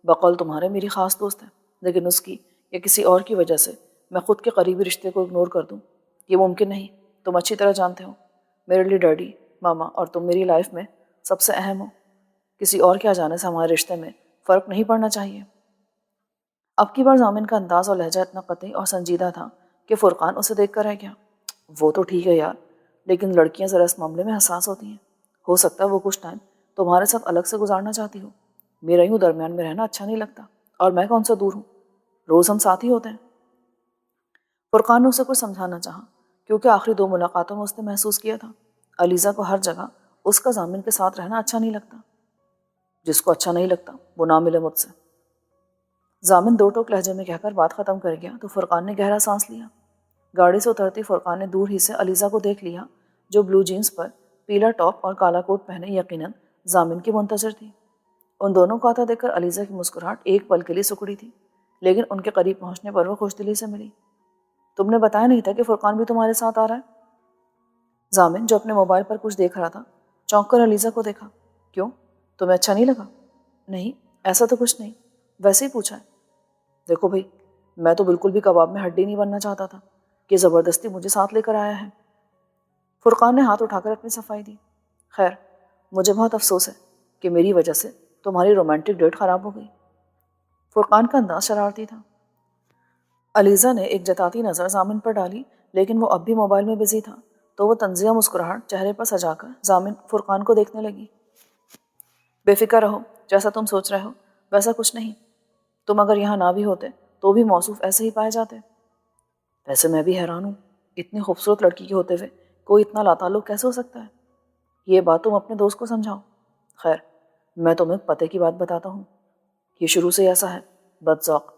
بقول تمہارے میری خاص دوست ہے، لیکن اس کی یا کسی اور کی وجہ سے میں خود کے قریبی رشتے کو اگنور کر دوں، یہ ممکن نہیں۔ تم اچھی طرح جانتے ہو میرے لیے ڈیڈی، ماما اور تم میری لائف میں سب سے اہم ہو۔ کسی اور کے آ جانے سے ہمارے رشتے میں فرق نہیں پڑنا چاہیے۔ اب کی بار ضامن کا انداز اور لہجہ اتنا قطعی اور سنجیدہ تھا کہ فرقان اسے دیکھ کر رہ گیا۔ وہ تو ٹھیک ہے یار، لیکن لڑکیاں ذرا اس معاملے میں حساس ہوتی ہیں۔ ہو سکتا ہے وہ کچھ ٹائم تمہارے ساتھ الگ سے گزارنا چاہتی ہو، میرا یوں درمیان میں رہنا اچھا نہیں لگتا، اور میں کون سا دور ہوں، روز ہم ساتھ ہی ہوتے ہیں۔ فرقان نے اسے کچھ سمجھانا چاہا، کیونکہ آخری 2 ملاقاتوں میں اس نے محسوس کیا تھا علیزہ کو ہر جگہ اس کا ضامن کے ساتھ رہنا اچھا نہیں لگتا۔ جس کو اچھا نہیں لگتا وہ نہ ملے مجھ سے۔ ضامن 2 ٹوک لہجے میں کہہ کر بات ختم کر گیا تو فرقان نے گہرا سانس لیا۔ گاڑی سے اترتی فرقان نے دور ہی سے علیزہ کو دیکھ لیا، جو بلو جینس پر پیلا ٹاپ اور کالا کوٹ پہنے یقیناً ضامن کی منتظر تھی۔ ان دونوں کو آتا دیکھ کر علیزہ کی مسکراہٹ ایک پل کے لیے سکڑی تھی، لیکن ان کے قریب پہنچنے پر وہ خوش دلی سے ملی۔ تم نے بتایا نہیں تھا کہ فرقان بھی تمہارے ساتھ آ رہا ہے؟ ضامن، جو اپنے موبائل پر کچھ دیکھ رہا تھا، چونک کر علیزہ کو دیکھا۔ کیوں؟ تمہیں اچھا نہیں لگا؟ نہیں، ایسا تو کچھ نہیں، ویسے ہی پوچھا ہے۔ دیکھو بھائی، میں تو بالکل بھی کباب میں ہڈی نہیں بننا چاہتا تھا کہ زبردستی مجھے ساتھ لے کر آیا ہے۔ فرقان نے ہاتھ اٹھا کر اپنی صفائی دی۔ خیر، مجھے بہت افسوس ہے کہ میری وجہ سے تمہاری رومانٹک ڈیٹ خراب ہو گئی۔ فرقان کا انداز شرارتی تھا۔ علیزہ نے ایک جتاتی نظر ضامن پر ڈالی، لیکن وہ اب بھی موبائل میں بزی تھا، تو وہ طنزیہ مسکراہٹ چہرے پر سجا کر ضامن فرقان کو دیکھنے لگی۔ بے فکر رہو، جیسا تم سوچ رہے ہو ویسا کچھ نہیں۔ تم اگر یہاں نہ بھی ہوتے تو بھی موصوف ایسے ہی پائے جاتے۔ ویسے میں بھی حیران ہوں، اتنی خوبصورت لڑکی کے ہوتے ہوئے کوئی اتنا لاتعلق کیسے ہو سکتا ہے؟ یہ بات تم اپنے دوست کو سمجھاؤ۔ خیر، میں تمہیں پتے کی بات بتاتا ہوں، یہ شروع سے ایسا ہے، بدذوق۔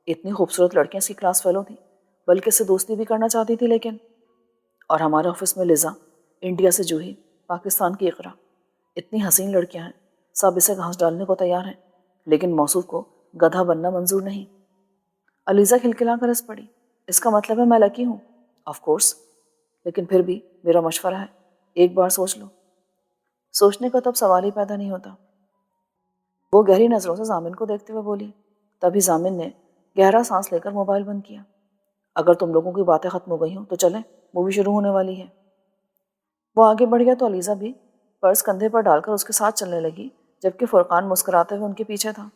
اتنی خوبصورت لڑکیاں اس کی کلاس فیلو تھیں، بلکہ اس سے دوستی بھی کرنا چاہتی تھی، لیکن اور ہمارے آفس میں لزا، انڈیا سے جوہی، پاکستان کی اقرا، اتنی حسین لڑکیاں ہیں، سب اسے گھاس ڈالنے کو تیار ہیں، لیکن موصوف کو گدھا بننا منظور نہیں۔ علیزہ کھلکھلا کر ہنس پڑی۔ اس کا مطلب ہے میں لکی ہوں؟ آف کورس، لیکن پھر بھی میرا مشورہ ہے، ایک بار سوچ لو۔ سوچنے کا تو اب سوال ہی پیدا نہیں ہوتا۔ وہ گہری نظروں سے ضامن کو دیکھتے ہوئے بولی۔ تبھی ضامن نے گہرا سانس لے کر موبائل بند کیا۔ اگر تم لوگوں کی باتیں ختم ہو گئی ہوں تو چلیں، مووی شروع ہونے والی ہے۔ وہ آگے بڑھ گیا تو علیزہ بھی پرس کندھے پر ڈال کر اس کے ساتھ چلنے لگی، جبکہ فرقان مسکراتے ہوئے ان کے پیچھے تھا۔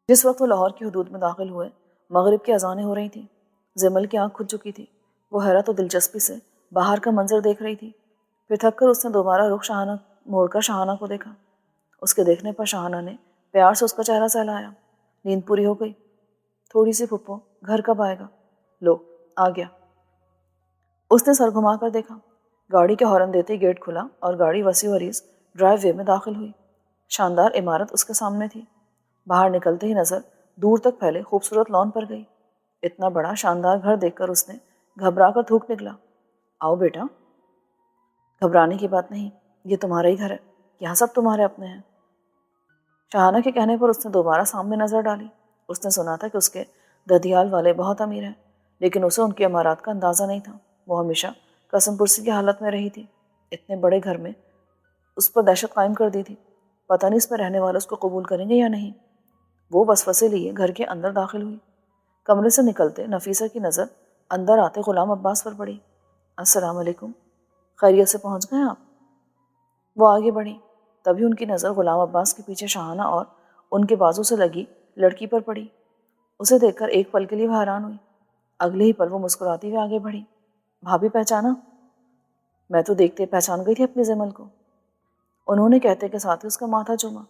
جس وقت وہ لاہور کی حدود میں داخل ہوئے، مغرب کی اذانیں ہو رہی تھیں۔ زمل کی آنکھ کھل چکی تھی۔ وہ حیرت و دلچسپی سے باہر کا منظر دیکھ رہی تھی۔ پھر تھک کر اس نے دوبارہ رخ شاہانہ موڑ کر شاہانہ کو دیکھا۔ اس کے دیکھنے پر شاہانہ نے پیار سے اس کا چہرہ سہلایا۔ نیند پوری ہو گئی؟ تھوڑی سی پھپھو، گھر کب آئے گا؟ لو، آ گیا۔ اس نے سر گھما کر دیکھا۔ گاڑی کے ہارن دیتے ہی گیٹ کھلا اور گاڑی وسیع و عریض ڈرائیو وے میں داخل ہوئی۔ شاندار عمارت اس کے سامنے تھی۔ باہر نکلتے ہی نظر دور تک پھیلے خوبصورت لان پر گئی۔ اتنا بڑا شاندار گھر دیکھ کر اس نے گھبرا کر تھوک نکلا۔ آؤ بیٹا۔ گھبرانے کی بات نہیں، یہ تمہارا ہی گھر ہے، یہاں سب تمہارے اپنے ہیں۔ شاہانہ کے کہنے پر اس نے دوبارہ سامنے نظر ڈالی۔ اس نے سنا تھا کہ اس کے ددیال والے بہت امیر ہیں، لیکن اسے ان کی عمارات کا اندازہ نہیں تھا۔ وہ ہمیشہ قسم پرسی کی حالت میں رہی تھی۔ اتنے بڑے گھر میں اس پر دہشت قائم کر دی تھی، پتہ نہیں اس میں رہنے والے اس کو قبول کریں گے یا نہیں۔ وہ وسوسے لیے گھر کے اندر داخل ہوئی۔ کمرے سے نکلتے نفیسہ کی نظر اندر آتے غلام عباس پر پڑی۔ السلام علیکم، خیریت سے پہنچ گئے آپ؟ وہ آگے بڑھی، تبھی ان کی نظر غلام عباس کے پیچھے شاہانہ اور ان کے بازو سے لگی لڑکی پر پڑی۔ اسے دیکھ کر ایک پل کے لیے وہ حیران ہوئی۔ اگلے ہی پل وہ مسکراتی ہوئے آگے بڑھی۔ بھابھی پہچانا؟ میں تو دیکھتے پہچان گئی تھی اپنی زمل کو۔ انہوں نے کہتے کے ساتھ ہی اس کا ماتھا چوما۔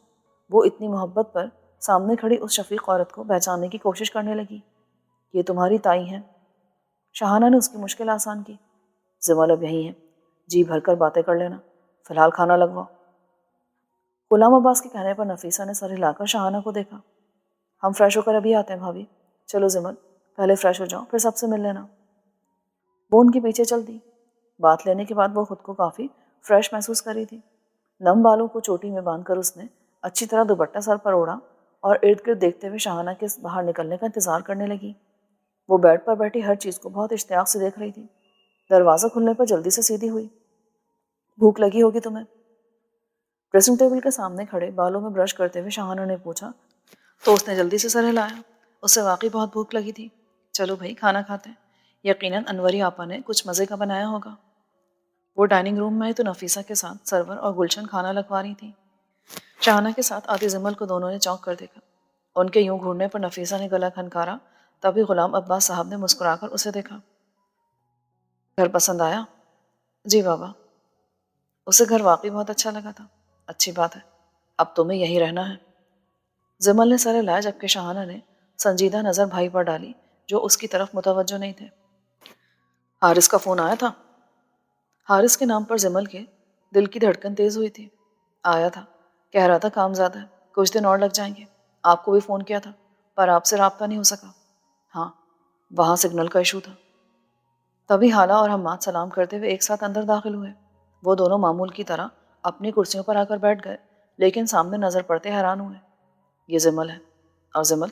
وہ اتنی محبت پر سامنے کھڑی اس شفیق عورت کو پہچاننے کی کوشش کرنے لگی۔ یہ تمہاری تائی ہیں؟ شاہانہ نے اس کی مشکل آسان کی۔ زمل اب یہی ہے، جی بھر کر باتیں کر لینا، فی الحال کھانا لگواؤ۔ غلام عباس کے کہنے پر نفیسہ نے سر ہلا کر شاہانہ کو دیکھا۔ ہم فریش ہو کر ابھی آتے ہیں بھابھی، چلو زمل پہلے فریش ہو جاؤ، پھر سب سے مل لینا۔ وہ ان کے پیچھے چل دی۔ بات لینے کے بعد وہ خود کو کافی فریش محسوس کر رہی تھی۔ نم بالوں کو چوٹی میں باندھ کر اس نے اچھی طرح دوپٹہ سر پر اوڑھا اور ارد گرد دیکھتے ہوئے شاہانہ کے باہر نکلنے کا انتظار کرنے لگی۔ وہ بیڈ پر بیٹھی ہر چیز کو بہت اشتیاق سے دیکھ رہی تھی۔ دروازہ کھلنے پر جلدی سے سیدھی ہوئی۔ بھوک لگی ہوگی تمہیں؟ ڈریسنگ ٹیبل کے سامنے کھڑے بالوں میں برش کرتے ہوئے شاہانہ نے پوچھا تو اس نے جلدی سے سر ہلایا۔ اسے واقعی بہت بھوک لگی تھی۔ چلو بھائی کھانا کھاتے ہیں، یقیناً انوری آپا نے کچھ مزے کا بنایا ہوگا۔ وہ ڈائننگ روم میں تو نفیسہ کے ساتھ سرور اور گلشن کھانا لگوا رہی تھی۔ شاہانہ کے ساتھ آتی زمل کو دونوں نے چونک کر دیکھا۔ ان کے یوں گھورنے پر نفیسہ نے گلا کھنکارا، تبھی غلام عباس صاحب نے مسکرا کر اسے دیکھا۔ گھر پسند آیا؟ جی بابا۔ اسے گھر واقعی بہت اچھا لگا تھا۔ اچھی بات ہے، اب تمہیں یہیں رہنا ہے۔ زمل نے سر ہلایا جبکہ شاہانہ نے سنجیدہ نظر بھائی پر ڈالی جو اس کی طرف متوجہ نہیں تھے۔ حارث کا فون آیا تھا؟ حارث کے نام پر زمل کے دل کی دھڑکن تیز ہوئی تھی۔ آیا تھا، کہہ رہا تھا کام زیادہ ہے، کچھ دن اور لگ جائیں گے۔ آپ کو بھی فون کیا تھا پر آپ سے رابطہ نہیں ہو سکا۔ ہاں، وہاں سگنل کا ایشو تھا۔ تبھی حالہ اور حماد سلام کرتے ہوئے ایک ساتھ اندر داخل ہوئے۔ وہ دونوں معمول کی طرح اپنی کرسیوں پر آ کر بیٹھ گئے لیکن سامنے نظر پڑتے حیران ہوئے۔ یہ زمل ہے، اور زمل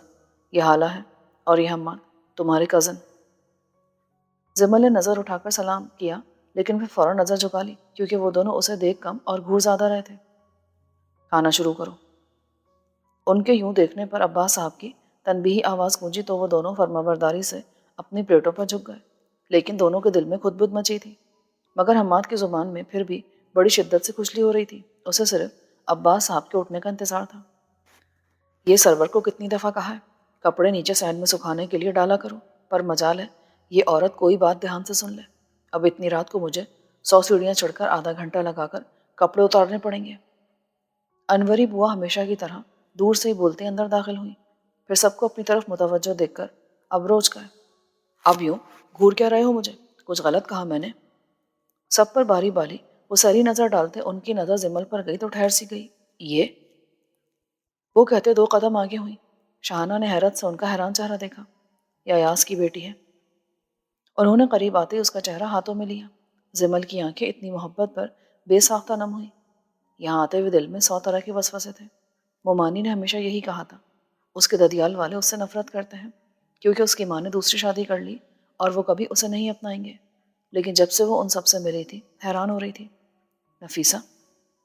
یہ حالہ ہے، اور یہ حماد تمہارے کزن۔ زمل نے نظر اٹھا کر سلام کیا لیکن پھر فوراً نظر جھکا لی کیونکہ وہ دونوں اسے دیکھ کم اور گھور زیادہ رہے تھے۔ کھانا شروع کرو۔ ان کے یوں دیکھنے پر عباس صاحب کی تنبیہی آواز گونجی تو وہ دونوں فرمانبرداری سے اپنی پلیٹوں پر جھک گئے، لیکن دونوں کے دل میں خود بد مچی تھی۔ مگر حماد کی زبان میں پھر بھی بڑی شدت سے کھجلی ہو رہی تھی۔ اسے صرف عباس صاحب کے اٹھنے کا انتظار تھا۔ یہ سرور کو کتنی دفعہ کہا ہے کپڑے نیچے سینڈ میں سکھانے کے لیے ڈالا کرو، پر مجال ہے یہ عورت کوئی بات دھیان سے سن لے۔ اب اتنی رات کو مجھے 100 سیڑھیاں چڑھ کر آدھا گھنٹہ لگا کر کپڑے اتارنے پڑیں گے۔ انوری بوا ہمیشہ کی طرح دور سے ہی بولتے اندر داخل ہوئی، پھر سب کو اپنی طرف متوجہ دیکھ کر اب روج گئے۔ اب یوں گھور کیا رہے ہو مجھے؟ کچھ غلط کہا میں نے؟ سب پر باری بالی وہ سری نظر ڈالتے ان کی نظر زمل پر گئی تو ٹھہر سی گئی۔ یہ وہ کہتے 2 قدم آگے ہوئی۔ شاہانہ نے حیرت سے ان کا حیران چہرہ دیکھا۔ یہ ایاز کی بیٹی ہے۔ انہوں نے قریب آتے اس کا چہرہ ہاتھوں میں لیا۔ زمل کی آنکھیں اتنی محبت پر بے ساختہ نم ہوئی۔ یہاں آتے ہوئے دل میں 100 طرح کے وسوسے تھے۔ مومانی نے ہمیشہ یہی کہا تھا، اس کے ددیال والے اس سے نفرت کرتے ہیں کیونکہ اس کی ماں نے دوسری شادی کر لی اور وہ کبھی اسے نہیں اپنائیں گے۔ لیکن جب سے وہ ان سب سے ملی تھی حیران ہو رہی تھی۔ نفیسہ،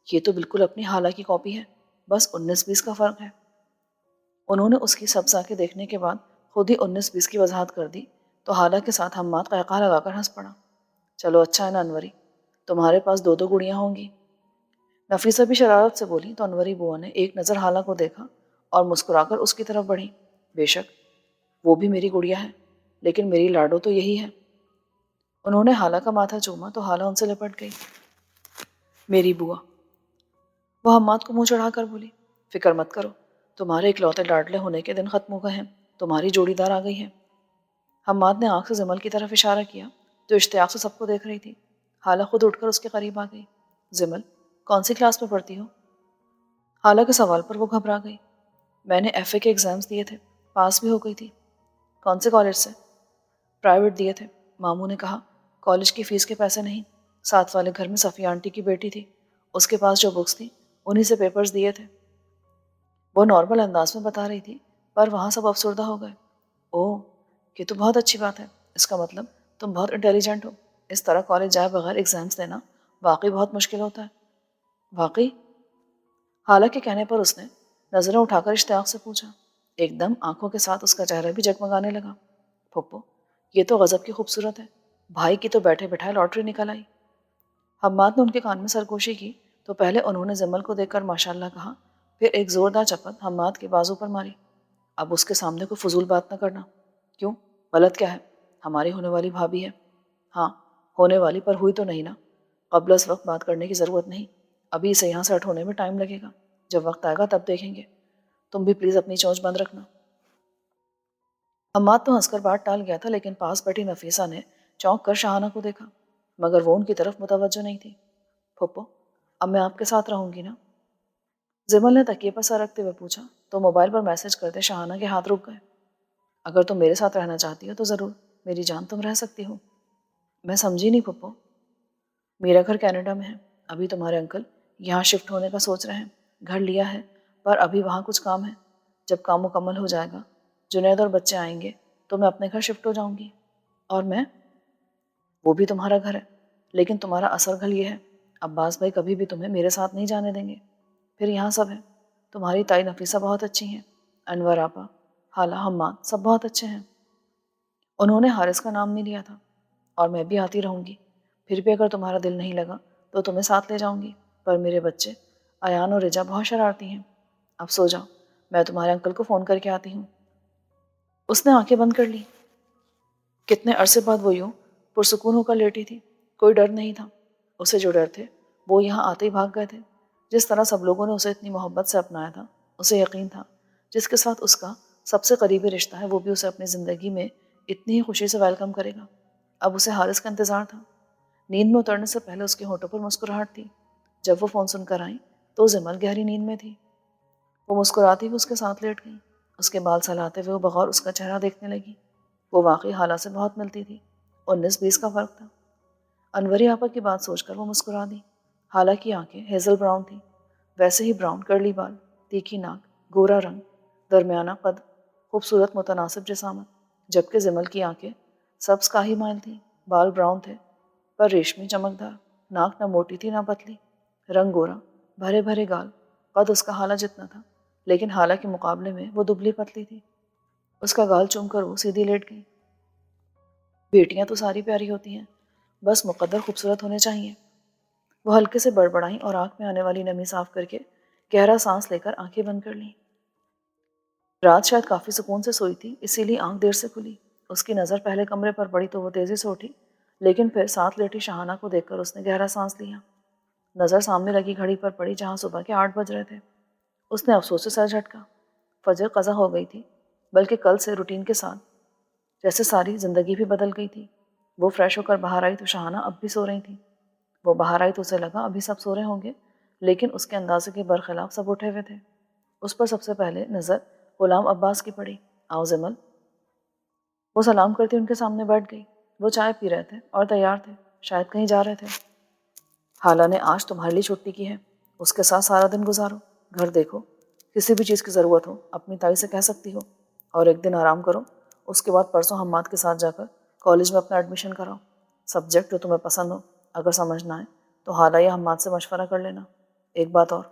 یہ تو بالکل اپنی خالہ کی کاپی ہے، بس 19-20 کا فرق ہے۔ انہوں نے اس کی سبز آنکھیں دیکھنے کے بعد خود ہی 19-20 کی وضاحت کر دی تو حالہ کے ساتھ حماد قہقہ لگا کر ہنس پڑا۔ چلو اچھا ہے نا انوری، تمہارے پاس 2 گڑیاں ہوں گی۔ نفیسہ بھی شرارت سے بولی تو انوری بوا نے ایک نظر حالہ کو دیکھا اور مسکرا کر اس کی طرف بڑھی۔ بے شک وہ بھی میری گڑیا ہے، لیکن میری لاڈو تو یہی ہے۔ انہوں نے حالہ کا ماتھا چوما تو حالہ ان سے لپٹ گئی۔ میری بوا، وہ حماد کو منہ چڑھا کر بولی، فکر مت کرو، تمہارے اکلوتے لاڈلے ہونے کے دن ختم ہو گئے ہیں، تمہاری جوڑی دار آ گئی ہے۔ حماد نے آنکھ سے زمل کی طرف اشارہ کیا جو اشتیاق سے سب کو دیکھ رہی تھی۔ حالہ خود اٹھ کر اس کے قریب آ گئی۔ زمل، کون سی کلاس میں پڑھتی ہو؟ حالہ کے سوال پر وہ گھبرا گئی۔ میں نے FA کے ایگزامز دیے تھے، پاس بھی ہو گئی تھی۔ کون سے کالج سے؟ پرائیویٹ دیے تھے، ماموں نے کہا کالج کی فیس کے پیسے نہیں۔ ساتھ والے گھر میں صفیہ آنٹی کی بیٹی تھی، اس کے پاس جو بکس تھی انہی سے پیپرز دیے تھے۔ وہ نارمل انداز میں بتا رہی تھی پر وہاں سب افسردہ ہو گئے۔ اوہ، یہ تو بہت اچھی بات ہے، اس کا مطلب تم بہت انٹیلیجنٹ ہو۔ اس طرح کالج جائے بغیر ایگزامز دینا واقعی بہت مشکل ہوتا ہے۔ واقعی؟ حالہ کے کہنے پر اس نے نظریں اٹھا کر اشتیاق سے پوچھا۔ ایک دم آنکھوں کے ساتھ اس کا چہرہ بھی جگمگانے لگا۔ پھپھو، یہ تو غضب کی خوبصورت ہے، بھائی کی تو بیٹھے بٹھائے لاٹری نکل آئی۔ حماد نے ان کے کان میں سرگوشی کی تو پہلے انہوں نے زمل کو دیکھ کر ماشاءاللہ کہا، پھر ایک زوردار چپت حماد کے بازو پر ماری۔ اب اس کے سامنے کوئی فضول بات نہ کرنا۔ کیوں؟ غلط کیا ہے؟ ہماری ہونے والی بھابھی ہے۔ ہاں، ہونے والی پر ہوئی تو نہیں نا۔ قبل از وقت بات کرنے کی ضرورت نہیں، ابھی اسے یہاں سے ہٹ ہونے میں ٹائم لگے گا، جب وقت آئے گا تب دیکھیں گے۔ تم بھی پلیز اپنی چونچ بند رکھنا۔ حماد تو ہنس کر بات ٹال گیا تھا لیکن پاس بیٹھی نفیسہ نے چونک کر شاہانہ کو دیکھا مگر وہ ان کی طرف متوجہ نہیں تھی۔ پھپھو، اب میں آپ کے ساتھ رہوں گی نا؟ زمل نے تکیے پر سر رکھتے ہوئے پوچھا تو موبائل پر میسج کرتے شاہانہ کے ہاتھ رک گئے۔ اگر تم میرے ساتھ رہنا چاہتی ہو تو ضرور میری جان، تم رہ سکتی ہو۔ میں سمجھی نہیں پھپھو۔ میرا گھر کینیڈا میں ہے، ابھی تمہارے انکل یہاں شفٹ ہونے کا سوچ رہے ہیں، گھر لیا ہے پر ابھی وہاں کچھ کام ہے۔ جب کام مکمل ہو جائے گا، جنید اور بچے آئیں گے تو میں اپنے گھر شفٹ ہو جاؤں گی۔ اور میں؟ وہ بھی تمہارا گھر ہے لیکن تمہارا اصل گھر یہ ہے۔ عباس بھائی کبھی بھی تمہیں میرے ساتھ نہیں جانے دیں گے۔ پھر یہاں سب ہے، تمہاری تائی نفیسہ بہت اچھی ہیں، انور آپا، حالہ، حماد، سب بہت اچھے ہیں۔ انہوں نے حارث کا نام نہیں لیا تھا۔ اور میں بھی آتی رہوں گی، پھر بھی اگر تمہارا دل نہیں لگا تو تمہیں ساتھ لے جاؤں گی، پر میرے بچے ایان اور رجا بہت شرارتی ہیں۔ اب سو جاؤ، میں تمہارے انکل کو فون کر کے آتی ہوں۔ اس نے آنکھیں بند کر لی۔ کتنے عرصے بعد وہ یوں پرسکون ہو کر لیٹی تھی، کوئی ڈر نہیں تھا۔ اسے جو ڈر تھے وہ یہاں آتے ہی بھاگ گئے تھے۔ جس طرح سب لوگوں نے اسے اتنی محبت سے اپنایا تھا، اسے یقین تھا جس کے ساتھ اس کا سب سے قریبی رشتہ ہے وہ بھی اسے اپنی زندگی میں اتنی ہی خوشی سے ویلکم کرے گا۔ اب اسے حارث کا انتظار تھا۔ نیند میں اترنے سے پہلے اس کے ہونٹوں پر مسکراہٹ تھی۔ جب وہ فون سن کر آئیں تو زمل گہری نیند میں تھی۔ وہ مسکراتی ہوئی اس کے ساتھ لیٹ گئی۔ اس کے بال سہلاتے ہوئے وہ بغور اس کا چہرہ دیکھنے لگی۔ وہ واقعی حالہ سے بہت ملتی تھی۔ 19-20 کا فرق تھا۔ انوری آپا کی بات سوچ کر وہ مسکرا دی۔ حالہ کی آنکھیں ہیزل براؤن تھیں، ویسے ہی براؤن کرلی بال، تیکھی ناک، گورا رنگ، درمیانہ قد، خوبصورت متناسب جسامت، جبکہ زمل کی آنکھیں سبز کاہی مائل تھیں، بال براؤن تھے پر ریشمی چمکدار، ناک نہ موٹی تھی نہ پتلی، رنگ گورا، بھرے بھرے گال، قد اس کا حالہ جتنا تھا، لیکن حالہ کے مقابلے میں وہ دبلی پتلی تھی۔ اس کا گال چوم کر وہ سیدھی لیٹ گئی۔ بیٹیاں تو ساری پیاری ہوتی ہیں، بس مقدر خوبصورت ہونے چاہیے۔ وہ ہلکے سے بڑبڑائیں اور آنکھ میں آنے والی نمی صاف کر کے گہرا سانس لے کر آنکھیں بند کر لیں۔ رات شاید کافی سکون سے سوئی تھی، اسی لیے آنکھ دیر سے کھلی۔ اس کی نظر پہلے کمرے پر پڑی تو وہ تیزی سے اٹھی، لیکن پھر ساتھ لیٹی شاہانہ کو دیکھ کر اس نے گہرا سانس لیا۔ نظر سامنے لگی گھڑی پر پڑی جہاں صبح کے 8 بج رہے تھے۔ اس نے افسوس سے سر جھٹکا۔ فجر قضا ہو گئی تھی، بلکہ کل سے روٹین کے ساتھ جیسے ساری زندگی بھی بدل گئی تھی۔ وہ فریش ہو کر باہر آئی تو شاہانہ اب بھی سو رہی تھی۔ وہ باہر آئی تو اسے لگا ابھی سب سو رہے ہوں گے، لیکن اس کے اندازے کے برخلاف سب اٹھے ہوئے تھے۔ اس پر سب سے پہلے نظر غلام عباس کی پڑی۔ آؤ زمل۔ وہ سلام کرتی ان کے سامنے بیٹھ گئی۔ وہ چائے پی رہے تھے اور تیار تھے، شاید کہیں جا رہے تھے۔ حالہ نے آج تمہارے لیے چھٹی کی ہے، اس کے ساتھ سارا دن گزارو، گھر دیکھو، کسی بھی چیز کی ضرورت ہو اپنی تائی سے کہہ سکتی ہو، اور ایک دن آرام کرو۔ اس کے بعد پرسوں حماد کے ساتھ جا کر کالج میں اپنا ایڈمیشن کراؤ۔ سبجیکٹ جو تمہیں پسند ہو، اگر سمجھ نہ آئے تو حالہ یا حماد سے مشورہ کر لینا۔ ایک بات اور۔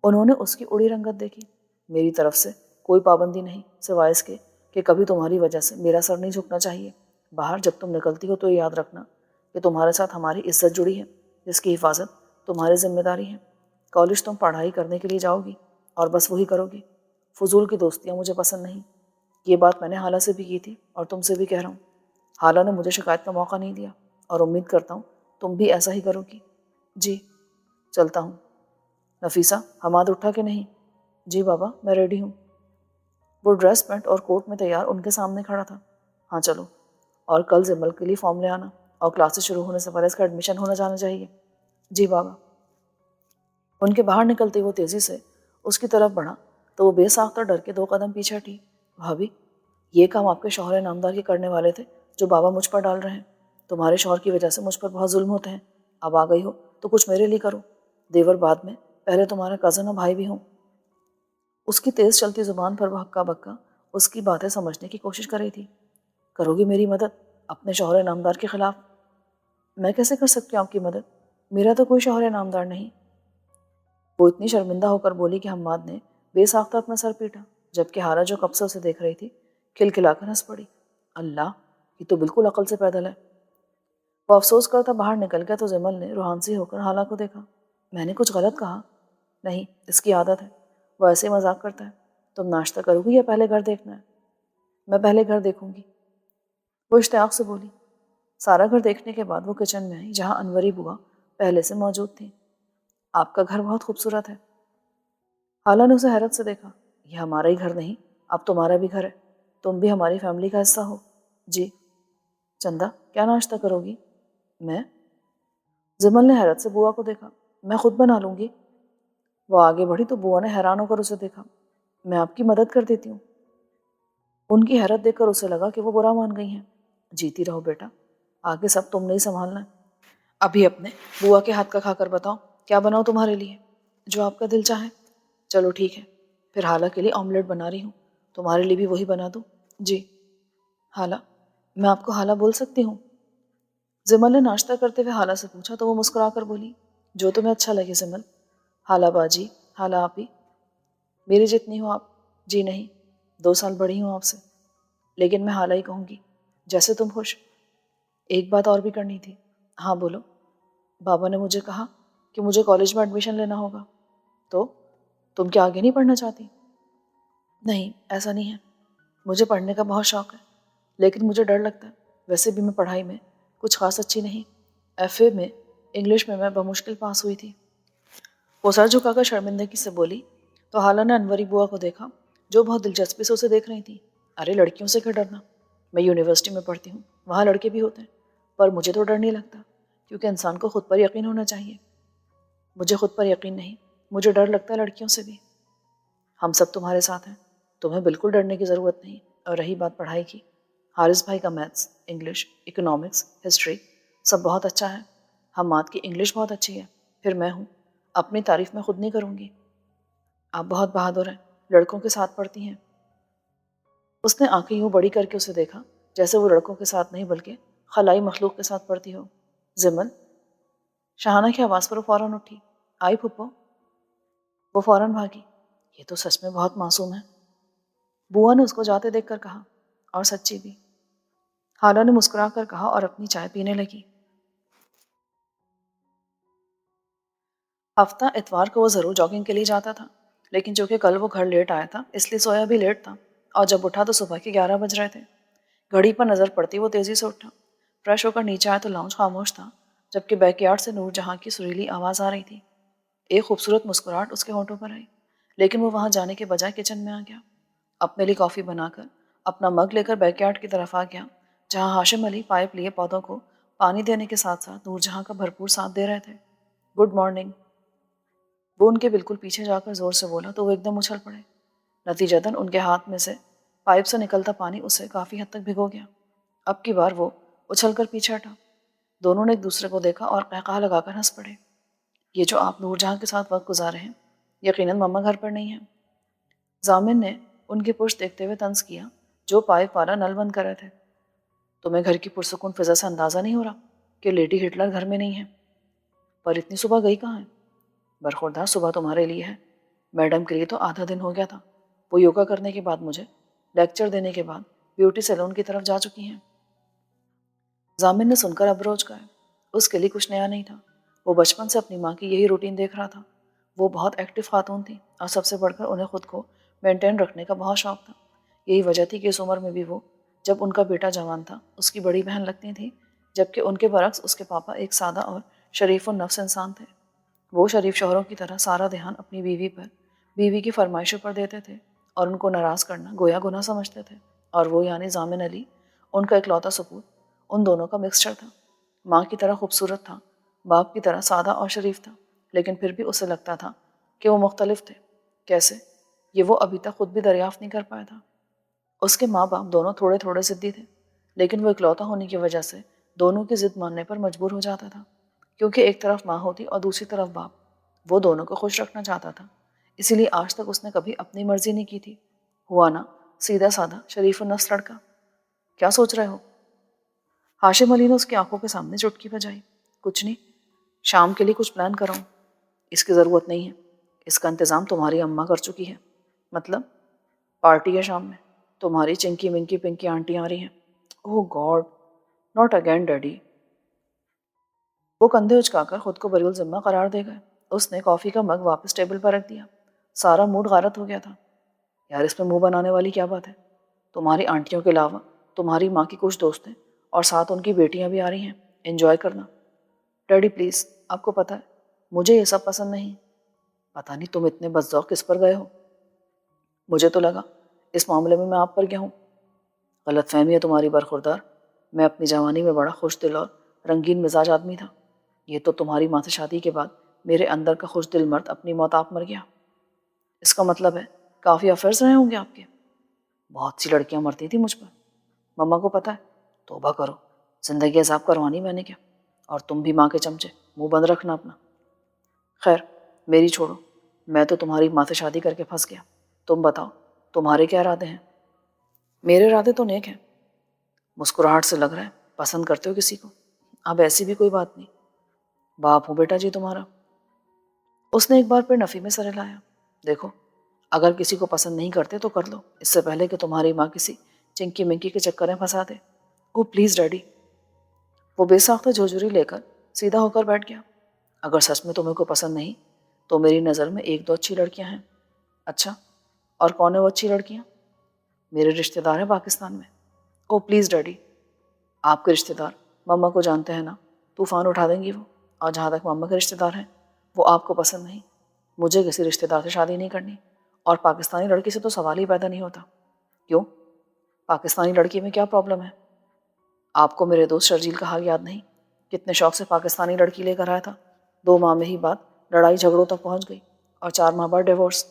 انہوں نے اس کی اڑی رنگت دیکھی۔ میری طرف سے کوئی پابندی نہیں، سوائے اس کے کہ کبھی تمہاری وجہ سے میرا سر نہیں جھکنا چاہیے۔ باہر جب تم نکلتی ہو تو یہ یاد رکھنا کہ تمہارے ساتھ ہماری عزت جڑی ہے، جس کی حفاظت تمہاری ذمہ داری ہے۔ کالج تم پڑھائی کرنے کے لیے جاؤ گی اور بس وہی کرو گی۔ فضول کی دوستیاں مجھے پسند نہیں۔ یہ بات میں نے حالہ سے بھی کی تھی اور تم سے بھی کہہ رہا ہوں۔ حالہ نے مجھے شکایت کا موقع نہیں دیا اور امید کرتا ہوں تم بھی ایسا ہی کرو گی۔ جی، چلتا ہوں۔ نفیسہ، حماد اٹھا کہ نہیں؟ جی بابا، میں ریڈی ہوں۔ وہ ڈریس پینٹ اور کوٹ میں تیار ان کے سامنے کھڑا تھا۔ ہاں چلو، اور کل زمل کے لیے فارم لے آنا، اور کلاسز شروع ہونے سے پہلے اس کا ایڈمیشن ہونا جانا چاہیے۔ جی بابا۔ ان کے باہر نکلتے وہ تیزی سے اس کی طرف بڑھا تو وہ بے ساختہ ڈر کے 2 قدم پیچھے ہٹی۔ بھابھی، یہ کام آپ کے شوہر نامدار کے کرنے والے تھے جو بابا مجھ پر ڈال رہے ہیں۔ تمہارے شوہر کی وجہ سے مجھ پر بہت ظلم ہوتے ہیں، اب آ گئی ہو تو کچھ میرے لیے کرو۔ دیور بعد میں، پہلے تمہارا کزن اور بھائی بھی ہوں۔ اس کی تیز چلتی زبان پر وہ ہکا بکا اس کی باتیں سمجھنے کی کوشش کر رہی تھی۔ کرو گی میری مدد اپنے شوہر نامدار کے خلاف؟ میں کیسے کر سکتی ہوں آپ کی مدد؟ میرا تو کوئی شوہر نامدار نہیں۔ وہ اتنی شرمندہ ہو کر بولی کہ حماد نے بے ساختہ اپنا سر پیٹا، جبکہ حالہ جو کب سے اسے دیکھ رہی تھی کھلکھلا کر ہنس پڑی۔ اللہ، یہ تو بالکل عقل سے پیدل ہے۔ وہ افسوس کرتا باہر نکل گیا تو زمل نے روحانسی ہو کر حالہ کو دیکھا۔ میں نے کچھ غلط کہا؟ نہیں، اس کی عادت ہے، وہ ایسے مذاق کرتا ہے۔ تم ناشتہ کرو گی یا پہلے گھر دیکھنا ہے؟ میں پہلے گھر دیکھوں گی، وہ اشتیاق سے بولی۔ سارا گھر دیکھنے کے بعد وہ کچن میں آئی جہاں انوری بوا پہلے سے موجود تھی۔ آپ کا گھر بہت خوبصورت ہے۔ حالہ نے اسے حیرت سے دیکھا۔ یہ ہمارا ہی گھر نہیں، اب تمہارا بھی گھر ہے، تم بھی ہماری فیملی کا حصہ ہو۔ جی۔ چندہ، کیا ناشتہ کرو گی؟ میں؟ زمل نے حیرت سے بوا کو دیکھا۔ میں خود بنا لوں گی۔ وہ آگے بڑھی تو بوا نے حیران ہو کر اسے دیکھا۔ میں آپ کی مدد کر دیتی ہوں۔ ان کی حیرت دیکھ کر اسے لگا کہ وہ برا مان گئی ہیں۔ جیتی رہو بیٹا، آگے سب تم نہیں سنبھالنا ہے۔ ابھی اپنے بوا کے ہاتھ کا کھا کر بتاؤ کیا بناؤ تمہارے لیے؟ جو آپ کا دل چاہے۔ چلو ٹھیک ہے، پھر حالہ کے لیے آملیٹ بنا رہی ہوں، تمہارے لیے بھی وہی بنا دوں؟ جی۔ حالہ، میں آپ کو حالہ بول سکتی ہوں؟ زمل نے ناشتہ کرتے ہوئے حالہ سے پوچھا تو وہ مسکرا کر بولی، جو تمہیں اچھا لگے زمل۔ حالہ باجی، حالہ آپی، میری جتنی ہو آپ؟ جی نہیں، 2 سال بڑی ہوں آپ سے، لیکن میں حالہ ہی کہوں گی، جیسے تم خوش۔ ایک بات اور بھی کرنی تھی۔ ہاں بولو۔ بابا نے مجھے کہا کہ مجھے کالج میں ایڈمیشن لینا ہوگا۔ تو تم کیا آگے نہیں پڑھنا چاہتی؟ نہیں، ایسا نہیں ہے، مجھے پڑھنے کا بہت شوق ہے، لیکن مجھے ڈر لگتا ہے۔ ویسے بھی میں پڑھائی میں کچھ خاص اچھی نہیں۔ ایف اے میں انگلش میں بمشکل پاس ہوئی تھی۔ وہ سر جھکا کر شرمندگی سے بولی تو حالہ نے انوری بوا کو دیکھا جو بہت دلچسپی سے اسے دیکھ رہی تھی. ارے لڑکیوں سے کیا ڈرنا، میں یونیورسٹی میں پڑھتی ہوں، وہاں لڑکے بھی ہوتے ہیں، پر مجھے تو ڈر نہیں لگتا کیونکہ انسان کو خود پر یقین ہونا چاہیے. مجھے خود پر یقین نہیں، مجھے ڈر لگتا ہے لڑکیوں سے بھی. ہم سب تمہارے ساتھ ہیں، تمہیں بالکل ڈرنے کی ضرورت نہیں. اور رہی بات پڑھائی کی، حارث بھائی کا میتھس، انگلش، اکنامکس، ہسٹری سب بہت اچھا ہے. حماد کی انگلش بہت اچھی ہے، پھر میں ہوں، اپنی تعریف میں خود نہیں کروں گی. آپ بہت بہادر ہیں، لڑکوں کے ساتھ پڑھتی ہیں. اس نے آنکھیں یوں بڑی کر کے اسے دیکھا جیسے وہ لڑکوں کے ساتھ نہیں بلکہ خلائی مخلوق کے ساتھ پڑھتی ہو. ضمن شاہانہ کی آواز پر وہ فوراً اٹھی. آئی پھپھو. وہ فوراً بھاگی. یہ تو سچ میں بہت معصوم ہے، بوا نے اس کو جاتے دیکھ کر کہا. اور سچی بھی، حالہ نے مسکرا کر کہا اور اپنی چائے پینے لگی. ہفتہ اتوار کو وہ ضرور جاگنگ کے لیے جاتا تھا، لیکن چونکہ کل وہ گھر لیٹ آیا تھا اس لیے سویا بھی لیٹ تھا، اور جب اٹھا تو صبح کے 11 بج رہے تھے. گھڑی پر نظر پڑتی وہ تیزی سے اٹھا. فریش ہو کر نیچے آیا تو لاؤنج خاموش تھا، جبکہ بیک یارڈ سے نور جہاں کی سریلی آواز آ رہی تھی. ایک خوبصورت مسکراہٹ اس کے ہونٹوں پر آئی، لیکن وہ وہاں جانے کے بجائے کچن میں آ گیا. اپنے لیے کافی بنا کر اپنا مگ لے کر بیک یارڈ کی طرف آ گیا، جہاں ہاشم علی پائپ لیے پودوں کو پانی دینے کے ساتھ ساتھ نور جہاں کا بھرپور ساتھ دے رہے تھے. Good morning. وہ ان کے بالکل پیچھے جا کر زور سے بولا تو وہ ایک دم اچھل پڑے. نتیجتاً ان کے ہاتھ میں سے پائپ سے نکلتا پانی اسے کافی حد تک بھگو گیا. اب کی بار وہ اچھل کر پیچھے ہٹا. دونوں نے ایک دوسرے کو دیکھا اور قہقہ لگا کر ہنس پڑے. یہ جو آپ نور جہاں کے ساتھ وقت گزارے ہیں، یقیناً مما گھر پر نہیں ہیں. ضامن نے ان کی پشت دیکھتے ہوئے طنز کیا جو پائپ والا نل بند کر رہے تھے. تمہیں گھر کی پرسکون فضا سے اندازہ نہیں ہو رہا کہ لیڈی ہٹلر گھر میں نہیں ہے؟ پر اتنی صبح گئی کہاں ہے؟ برخوردار صبح تمہارے لیے ہے، میڈم کے لیے تو آدھا دن ہو گیا تھا. وہ یوگا کرنے کے بعد مجھے لیکچر دینے کے بعد بیوٹی سیلون کی طرف جا چکی ہیں. ضامن نے سن کر ابروچ گئے. اس کے لیے کچھ نیا نہیں تھا، وہ بچپن سے اپنی ماں کی یہی روٹین دیکھ رہا تھا. وہ بہت ایکٹیو خاتون تھی اور سب سے بڑھ کر انہیں خود کو مینٹین رکھنے کا بہت شوق تھا. یہی وجہ تھی کہ اس عمر میں بھی وہ، جب ان کا بیٹا جوان تھا، اس کی بڑی بہن لگتی تھی، جبکہ ان کے برعکس اس کے پاپا ایک سادہ اور شریف النفس انسان تھے. وہ شریف شوہروں کی طرح سارا دھیان اپنی بیوی پر، بیوی کی فرمائشوں پر دیتے تھے اور ان کو ناراض کرنا گویا گناہ سمجھتے تھے. اور وہ یعنی ضامن علی، ان کا اکلوتا سپوت، ان دونوں کا مکسچر تھا. ماں کی طرح خوبصورت تھا، باپ کی طرح سادہ اور شریف تھا، لیکن پھر بھی اسے لگتا تھا کہ وہ مختلف تھے. کیسے؟ یہ وہ ابھی تک خود بھی دریافت نہیں کر پایا تھا. اس کے ماں باپ دونوں تھوڑے تھوڑے ضدی تھے، لیکن وہ اکلوتا ہونے کی وجہ سے دونوں کی ضد ماننے پر مجبور ہو جاتا تھا، کیونکہ ایک طرف ماں ہوتی اور دوسری طرف باپ. وہ دونوں کو خوش رکھنا چاہتا تھا، اسی لیے آج تک اس نے کبھی اپنی مرضی نہیں کی تھی. ہوا نا سیدھا سادہ شریف النفس لڑکا. کیا سوچ رہے ہو؟ ہاشم علی نے اس کی آنکھوں کے سامنے چٹکی بجائی. کچھ نہیں، شام کے لیے کچھ پلان کر رہا ہوں. اس کی ضرورت نہیں ہے، اس کا انتظام تمہاری اماں کر چکی ہے. مطلب؟ پارٹی ہے شام میں، تمہاری چنکی منکی پنکی آنٹی آ رہی ہیں. اوہ گاڈ، ناٹ اگین ڈیڈی. وہ کندھے اچکا کر خود کو بری الذمہ قرار دے گئے. اس نے کافی کا مگ واپس ٹیبل پر رکھ دیا. سارا موڈ غارت ہو گیا تھا. یار اس میں منہ بنانے والی کیا بات ہے؟ تمہاری آنٹیوں کے علاوہ تمہاری ماں کی کچھ دوستیں اور ساتھ ان کی بیٹیاں بھی آ رہی ہیں. انجوائے کرنا. ڈیڈی پلیز، آپ کو پتہ ہے مجھے یہ سب پسند نہیں. پتہ نہیں تم اتنے بدذوق کس پر گئے ہو. مجھے تو لگا اس معاملے میں آپ پر گیا ہوں. غلط فہمی ہے تمہاری برخوردار. میں اپنی جوانی میں بڑا خوش دل اور رنگین مزاج آدمی تھا. یہ تو تمہاری ماں سے شادی کے بعد میرے اندر کا خوش دل مرد اپنی موت آپ مر گیا. اس کا مطلب ہے کافی افیئرز رہے ہوں گے آپ کے. بہت سی لڑکیاں مرتی تھیں مجھ پر. مما کو پتہ ہے؟ توبہ کرو، زندگی عذاب کروانی میں نے کیا. اور تم بھی ماں کے چمچے، منہ بند رکھنا اپنا. خیر میری چھوڑو، میں تو تمہاری ماں سے شادی کر کے پھنس گیا. تم بتاؤ تمہارے کیا ارادے ہیں؟ میرے ارادے تو نیک ہیں. مسکراہٹ سے لگ رہا ہے پسند کرتے ہو کسی کو. اب ایسی بھی کوئی بات نہیں. باپ ہوں بیٹا جی تمہارا. اس نے ایک بار پھر نفی میں سر ہلایا. دیکھو اگر کسی کو پسند نہیں کرتے تو کر لو، اس سے پہلے کہ تمہاری ماں کسی چنکی منکی کے چکر میں پھنسا دے. او پلیز ڈیڈی. وہ بے ساختہ جھوجھری لے کر سیدھا ہو کر بیٹھ گیا. اگر سچ میں تمہیں کو پسند نہیں تو میری نظر میں ایک دو اچھی لڑکیاں ہیں. اچھا، اور کون ہے وہ اچھی لڑکیاں؟ میرے رشتہ دار ہیں پاکستان میں. او پلیز ڈیڈی. آپ کے رشتہ دار مما کو جانتے ہیں نا، طوفان اٹھا دیں گی وہ. اور جہاں تک مما کے رشتہ دار ہیں وہ آپ کو پسند نہیں. مجھے کسی رشتہ دار سے شادی نہیں کرنی، اور پاکستانی لڑکی سے تو سوال ہی پیدا نہیں ہوتا۔ کیوں؟ پاکستانی لڑکی میں کیا پرابلم ہے؟ آپ کو میرے دوست شرجیل کا حال یاد نہیں؟ کتنے شوق سے پاکستانی لڑکی لے کر آیا تھا، 2 ماہ میں ہی بات لڑائی جھگڑوں تک پہنچ گئی، اور 4 ماہ بعد ڈیورس۔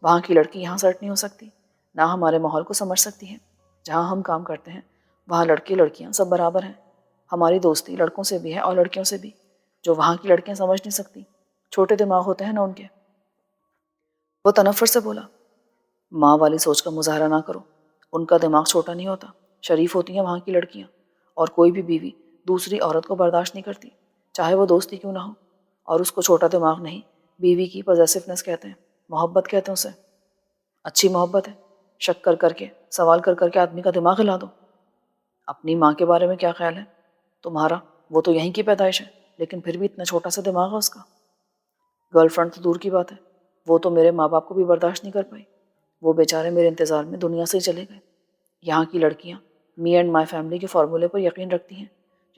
وہاں کی لڑکی یہاں سیٹ نہیں ہو سکتی، نہ ہمارے ماحول کو سمجھ سکتی ہے۔ جہاں ہم کام کرتے ہیں وہاں لڑکے لڑکیاں سب برابر ہیں۔ ہماری دوستی لڑکوں سے بھی ہے اور لڑکیوں سے بھی، جو وہاں کی لڑکیاں سمجھ نہیں سکتی۔ چھوٹے دماغ ہوتے ہیں نا ان کے۔ وہ تنفر سے بولا، ماں والی سوچ کا مظاہرہ نہ کرو، ان کا دماغ چھوٹا نہیں ہوتا، شریف ہوتی ہیں وہاں کی لڑکیاں، اور کوئی بھی بیوی دوسری عورت کو برداشت نہیں کرتی، چاہے وہ دوستی کیوں نہ ہو۔ اور اس کو چھوٹا دماغ نہیں، بیوی کی پوزیسونیس کہتے ہیں، محبت کہتے ہیں اسے۔ اچھی محبت ہے، شک کر کر کے، سوال کر کر کے آدمی کا دماغ ہلا دو۔ اپنی ماں کے بارے میں کیا خیال ہے تمہارا؟ وہ تو یہیں کی پیدائش ہے، لیکن پھر بھی اتنا چھوٹا سا دماغ ہے اس کا۔ گرل فرینڈ تو دور کی بات ہے، وہ تو میرے ماں باپ کو بھی برداشت نہیں کر پائی، وہ بیچارے میرے انتظار میں دنیا سے ہی چلے گئے۔ یہاں کی لڑکیاں می اینڈ مائی فیملی کے فارمولے پر یقین رکھتی ہیں،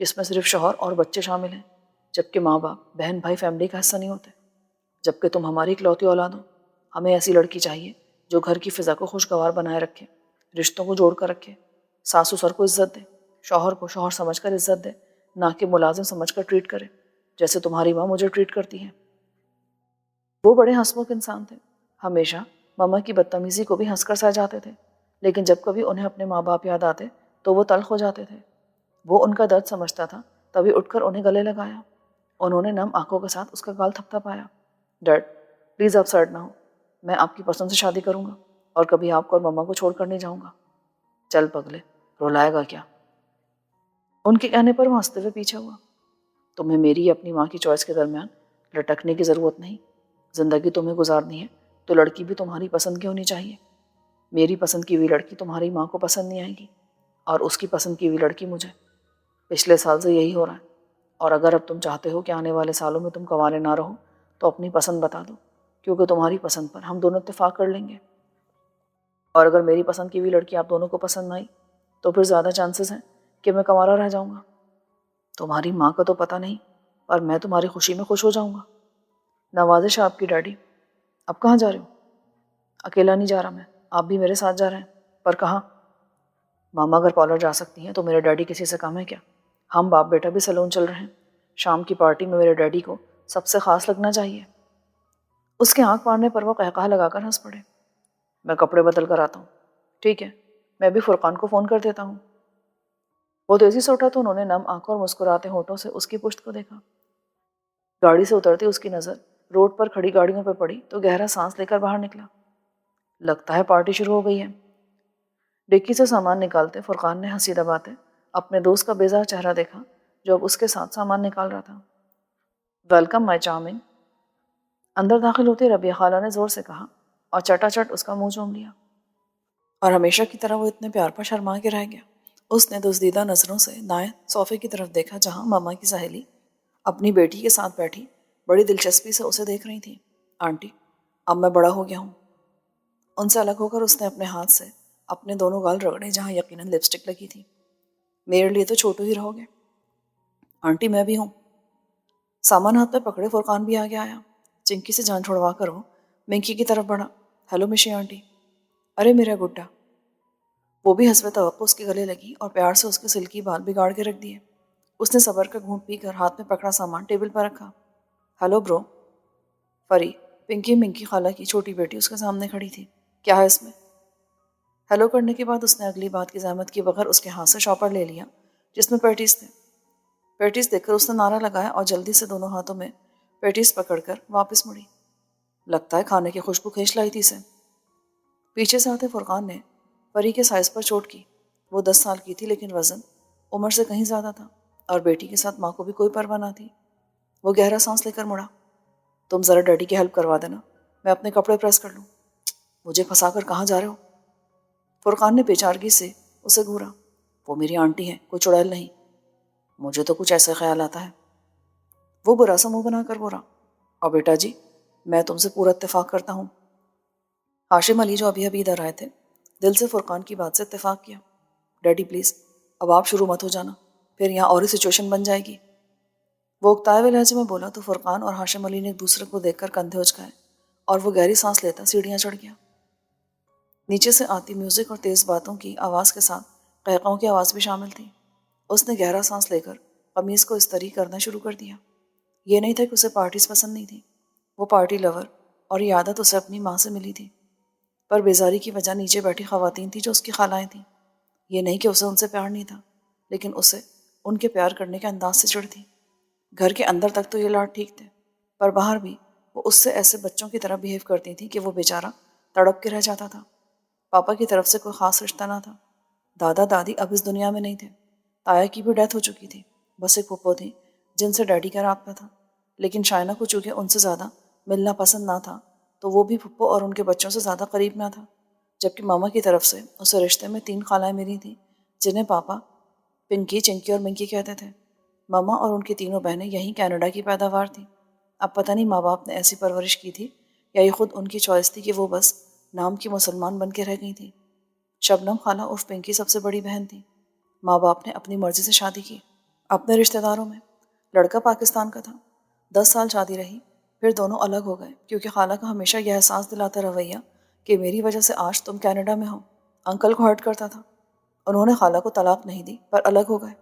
جس میں صرف شوہر اور بچے شامل ہیں، جبکہ ماں باپ بہن بھائی فیملی کا حصہ نہیں ہوتے۔ جبکہ تم ہماری اکلوتی اولاد ہو۔ ہمیں ایسی لڑکی چاہیے جو گھر کی فضا کو خوشگوار بنائے رکھے، رشتوں کو جوڑ کر رکھے، ساس سسر کو عزت دے، شوہر کو شوہر سمجھ کر عزت دے، نہ کہ ملازم سمجھ کر ٹریٹ کرے، جیسے تمہاری ماں مجھے ٹریٹ کرتی ہے۔ وہ بڑے ہنسمکھ انسان تھے، ہمیشہ ماما کی بدتمیزی کو بھی ہنس کر سہ جاتے تھے، لیکن جب کبھی انہیں اپنے ماں باپ یاد آتے تو وہ تلخ ہو جاتے تھے۔ وہ ان کا درد سمجھتا تھا، تبھی اٹھ کر انہیں گلے لگایا۔ انہوں نے نم آنکھوں کے ساتھ اس کا گال تھپتا پایا۔ ڈیڈ پلیز آپ سیڈ نہ ہو، میں آپ کی پسند سے شادی کروں گا، اور کبھی آپ کو اور مما کو چھوڑ کر نہیں جاؤں گا۔ چل پگلے، رولائے گا کیا؟ ان کے کہنے پر وہ ہنستے ہوئے پیچھے ہوا۔ تمہیں میری اپنی ماں کی چوائس کے درمیان لٹکنے کی ضرورت نہیں۔ زندگی تمہیں گزارنی ہے تو لڑکی بھی تمہاری پسند کی ہونی چاہیے۔ میری پسند کی ہوئی لڑکی تمہاری ماں کو پسند نہیں آئے گی، اور اس کی پسند کی ہوئی لڑکی مجھے۔ پچھلے سال سے یہی ہو رہا ہے، اور اگر اب تم چاہتے ہو کہ آنے والے سالوں میں تم کنوارے نہ رہو تو اپنی پسند بتا دو، کیونکہ تمہاری پسند پر ہم دونوں اتفاق کر لیں گے۔ اور اگر میری پسند کی ہوئی لڑکی آپ دونوں کو پسند نہ آئی تو پھر زیادہ چانسز ہیں کہ میں کنوارا رہ جاؤں گا۔ تمہاری ماں کا تو پتہ نہیں، پر میں تمہاری خوشی میں خوش ہو جاؤں گا۔ نوازش ہے آپ کی ڈیڈی۔ اب کہاں جا رہے ہو؟ اکیلا نہیں جا رہا میں، آپ بھی میرے ساتھ جا رہے ہیں۔ پر کہاں؟ ماما اگر پارلر جا سکتی ہیں تو میرے ڈیڈی کسی سے کم ہے کیا؟ ہم باپ بیٹا بھی سیلون چل رہے ہیں، شام کی پارٹی میں میرے ڈیڈی کو سب سے خاص لگنا چاہیے۔ اس کے آنکھ مارنے پر وہ قہقہہ لگا کر ہنس پڑے۔ میں کپڑے بدل کر آتا ہوں۔ ٹھیک ہے، میں بھی فرقان کو فون کر دیتا ہوں۔ وہ تیزی سے اٹھا تو انہوں نے نم آنکھوں اور مسکراتے ہونٹوں سے اس کی پشت کو دیکھا۔ گاڑی سے اترتی اس کی نظر روڈ پر کھڑی گاڑیوں پہ پڑی تو گہرا سانس لے کر باہر نکلا۔ لگتا ہے پارٹی شروع ہو گئی ہے۔ ڈکی سے سامان نکالتے فرقان نے ہنسی دباتے اپنے دوست کا بیزار چہرہ دیکھا، جو اب اس کے ساتھ سامان نکال رہا تھا۔ ویلکم مائی چارمنگ۔ اندر داخل ہوتے ربیہ خالہ نے زور سے کہا، اور چٹا چٹ اس کا منہ چوم لیا۔ اور ہمیشہ کی طرح وہ اتنے پیار پر شرما کے رہ گیا۔ اس نے دزدیدہ نظروں سے دائیں صوفے کی طرف دیکھا، جہاں ماما کی سہیلی اپنی بیٹی کے ساتھ بیٹھی بڑی دلچسپی سے اسے دیکھ رہی تھی۔ آنٹی، اب میں بڑا ہو گیا ہوں۔ ان سے الگ ہو کر اس نے اپنے ہاتھ سے اپنے دونوں گال رگڑے، جہاں یقیناً لپسٹک لگی تھی۔ میرے لیے تو چھوٹو ہی رہو گے۔ آنٹی میں بھی ہوں۔ سامان ہاتھ میں پکڑے فرقان بھی آگے آیا۔ چنکی سے جان چھوڑوا کر وہ منکی کی طرف بڑھا۔ ہیلو مشی آنٹی۔ ارے میرا گڈا۔ وہ بھی حسب توقع اس کے گلے لگی اور پیار سے اس کے سلکی بال بگاڑ کے رکھ دیے۔ اس نے صبر کا گھونٹ پی کر ہاتھ میں پکڑا سامان ٹیبل پر رکھا۔ ہیلو برو۔ فری، پنکی منکی خالہ کی چھوٹی بیٹی اس کے سامنے کھڑی تھی۔ کیا ہے اس میں؟ ہیلو کرنے کے بعد اس نے اگلی بات کی زحمت کے بغیر اس کے ہاتھ سے شاپر لے لیا، جس میں پیٹیز تھے۔ پیٹیز دیکھ کر اس نے نعرہ لگایا اور جلدی سے دونوں ہاتھوں میں پیٹیز پکڑ کر واپس مڑی۔ لگتا ہے کھانے کی خوشبو کھینچ لائی تھی اسے۔ پیچھے سے آتے فرقان نے پری کے سائز پر چوٹ کی۔ وہ 10 سال کی تھی، لیکن وزن عمر سے کہیں زیادہ تھا، اور بیٹی کے ساتھ ماں کو بھی کوئی پرواہ نہ تھی۔ وہ گہرا سانس لے کر مڑا۔ تم ذرا ڈیڈی کی ہیلپ کروا دینا، میں اپنے کپڑے پریس کر لوں۔ مجھے پھنسا کر کہاں جا رہے ہو؟ فرقان نے پیچارگی سے اسے گھورا۔ وہ میری آنٹی ہے، کوئی چڑیل نہیں۔ مجھے تو کچھ ایسا خیال آتا ہے۔ وہ برا سا منہ بنا کر بولا، اور بیٹا جی، میں تم سے پورا اتفاق کرتا ہوں۔ ہاشم علی جو ابھی ادھر آئے تھے، دل سے فرقان کی بات سے اتفاق کیا۔ ڈیڈی پلیز، اب آپ شروع مت ہو جانا، پھر یہاں اور ہی سچویشن بن جائے گی۔ وہ اکتائے ہوئے لہجے میں بولا تو فرقان اور ہاشم علی نے ایک دوسرے کو دیکھ کر کندھے اچکائے اور وہ گہری سانس لیتا سیڑھیاں چڑھ گیا۔ نیچے سے آتی میوزک اور تیز باتوں کی آواز کے ساتھ قہقہوں کی آواز بھی شامل تھی۔ اس نے گہرا سانس لے کر قمیص کو استری کرنا شروع کر دیا۔ یہ نہیں تھا کہ اسے پارٹیز پسند نہیں تھی، وہ پارٹی لور، اور یہ عادت اسے اپنی ماں سے ملی تھی۔ پر بیزاری کی وجہ نیچے بیٹھی خواتین تھی جو اس کی خالائیں تھیں۔ یہ نہیں کہ اسے ان سے پیار نہیں تھا، لیکن اسے ان کے پیار کرنے کے انداز سے چڑ تھی۔ گھر کے اندر تک تو یہ لاڈ ٹھیک تھے، پر باہر بھی وہ اس سے ایسے بچوں کی طرح بیہیو کرتی تھی کہ وہ بیچارہ تڑپ کے رہ جاتا تھا۔ پاپا کی طرف سے کوئی خاص رشتہ نہ تھا، دادا دادی اب اس دنیا میں نہیں تھے، تایا کی بھی ڈیتھ ہو چکی تھی، بس ایک پھپھو تھی جن سے ڈیڈی کا رابطہ تھا۔ لیکن شائنہ کو چونکہ ان سے زیادہ ملنا پسند نہ تھا تو وہ بھی پھپھو اور ان کے بچوں سے زیادہ قریب نہ تھا، جبکہ ماما کی طرف سے اسے رشتے میں 3 خالائیں ملی تھیں جنہیں پاپا پنکی، چنکی اور منکی کہتے تھے۔ ماما اور ان کی تینوں بہنیں یہیں کینیڈا کی پیداوار تھیں۔ اب پتہ نہیں ماں باپ نے ایسی پرورش کی تھی یا یہ خود ان کی چوائس تھی کہ وہ بس نام کی مسلمان بن کے رہ گئی تھیں۔ شبنم خالہ عرف پنکی سب سے بڑی بہن تھی۔ ماں باپ نے اپنی مرضی سے شادی کی اپنے رشتہ داروں میں۔ لڑکا پاکستان کا تھا۔ 10 سال شادی رہی، پھر دونوں الگ ہو گئے کیونکہ خالہ کا ہمیشہ یہ احساس دلاتا رویہ کہ میری وجہ سے آج تم کینیڈا میں ہو انکل کو ہرٹ کرتا تھا۔ انہوں نے خالہ کو طلاق نہیں دی پر الگ ہو گئے۔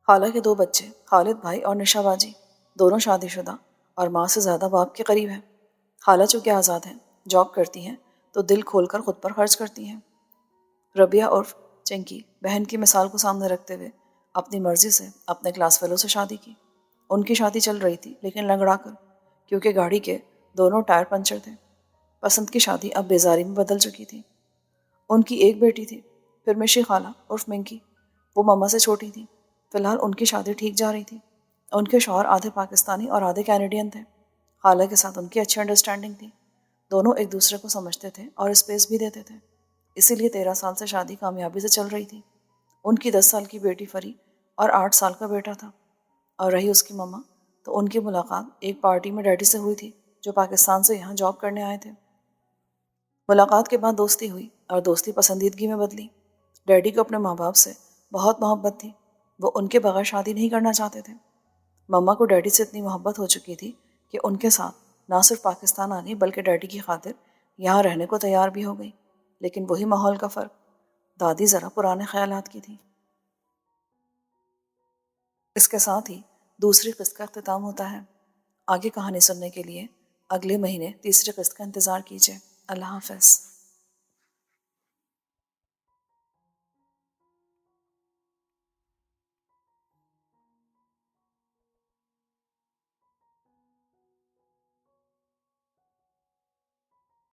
خالہ کے 2 بچے، خالد بھائی اور نشا باجی، دونوں شادی شدہ اور ماں سے زیادہ باپ کے قریب ہیں۔ خالہ چونکہ آزاد ہیں، جاب کرتی ہیں تو دل کھول کر خود پر خرچ کرتی ہیں۔ ربیہ عرف چنکی بہن کی مثال کو سامنے رکھتے ہوئے اپنی مرضی سے اپنے کلاس فیلو سے شادی کی۔ ان کی شادی چل رہی تھی لیکن لنگڑا کر، کیونکہ گاڑی کے دونوں ٹائر پنچر تھے۔ پسند کی شادی اب بیزاری میں بدل چکی تھی۔ ان کی ایک بیٹی تھی، پھر مشی خالہ عرف منکی، وہ مما سے چھوٹی تھی۔ فی الحال ان کی شادی ٹھیک جا رہی تھی۔ ان کے شوہر آدھے پاکستانی اور آدھے کینیڈین تھے۔ خالہ کے ساتھ ان کی اچھی انڈرسٹینڈنگ تھی، دونوں ایک دوسرے کو سمجھتے تھے اور اسپیس بھی دیتے تھے، اسی لیے 13 سال سے شادی کامیابی سے چل رہی تھی۔ ان کی 10 سال کی بیٹی فری اور 8 سال کا بیٹا تھا۔ اور رہی اس کی مما، تو ان کی ملاقات ایک پارٹی میں ڈیڈی سے ہوئی تھی جو پاکستان سے یہاں جاب کرنے آئے تھے۔ ملاقات کے بعد دوستی ہوئی اور دوستی پسندیدگی میں بدلی۔ ڈیڈی کو اپنے ماں باپ سے بہت محبت تھی، وہ ان کے بغیر شادی نہیں کرنا چاہتے تھے۔ مما کو ڈیڈی سے اتنی محبت ہو چکی تھی کہ ان کے ساتھ نہ صرف پاکستان آ گئی بلکہ ڈیڈی کی خاطر یہاں رہنے کو تیار بھی ہو گئی۔ لیکن وہی ماحول کا فرق، دادی ذرا پرانے خیالات کی تھی۔ اس کے ساتھ ہی دوسری قسط کا اختتام ہوتا ہے۔ آگے کہانی سننے کے لیے اگلے مہینے تیسری قسط کا انتظار کیجیے۔ اللہ حافظ۔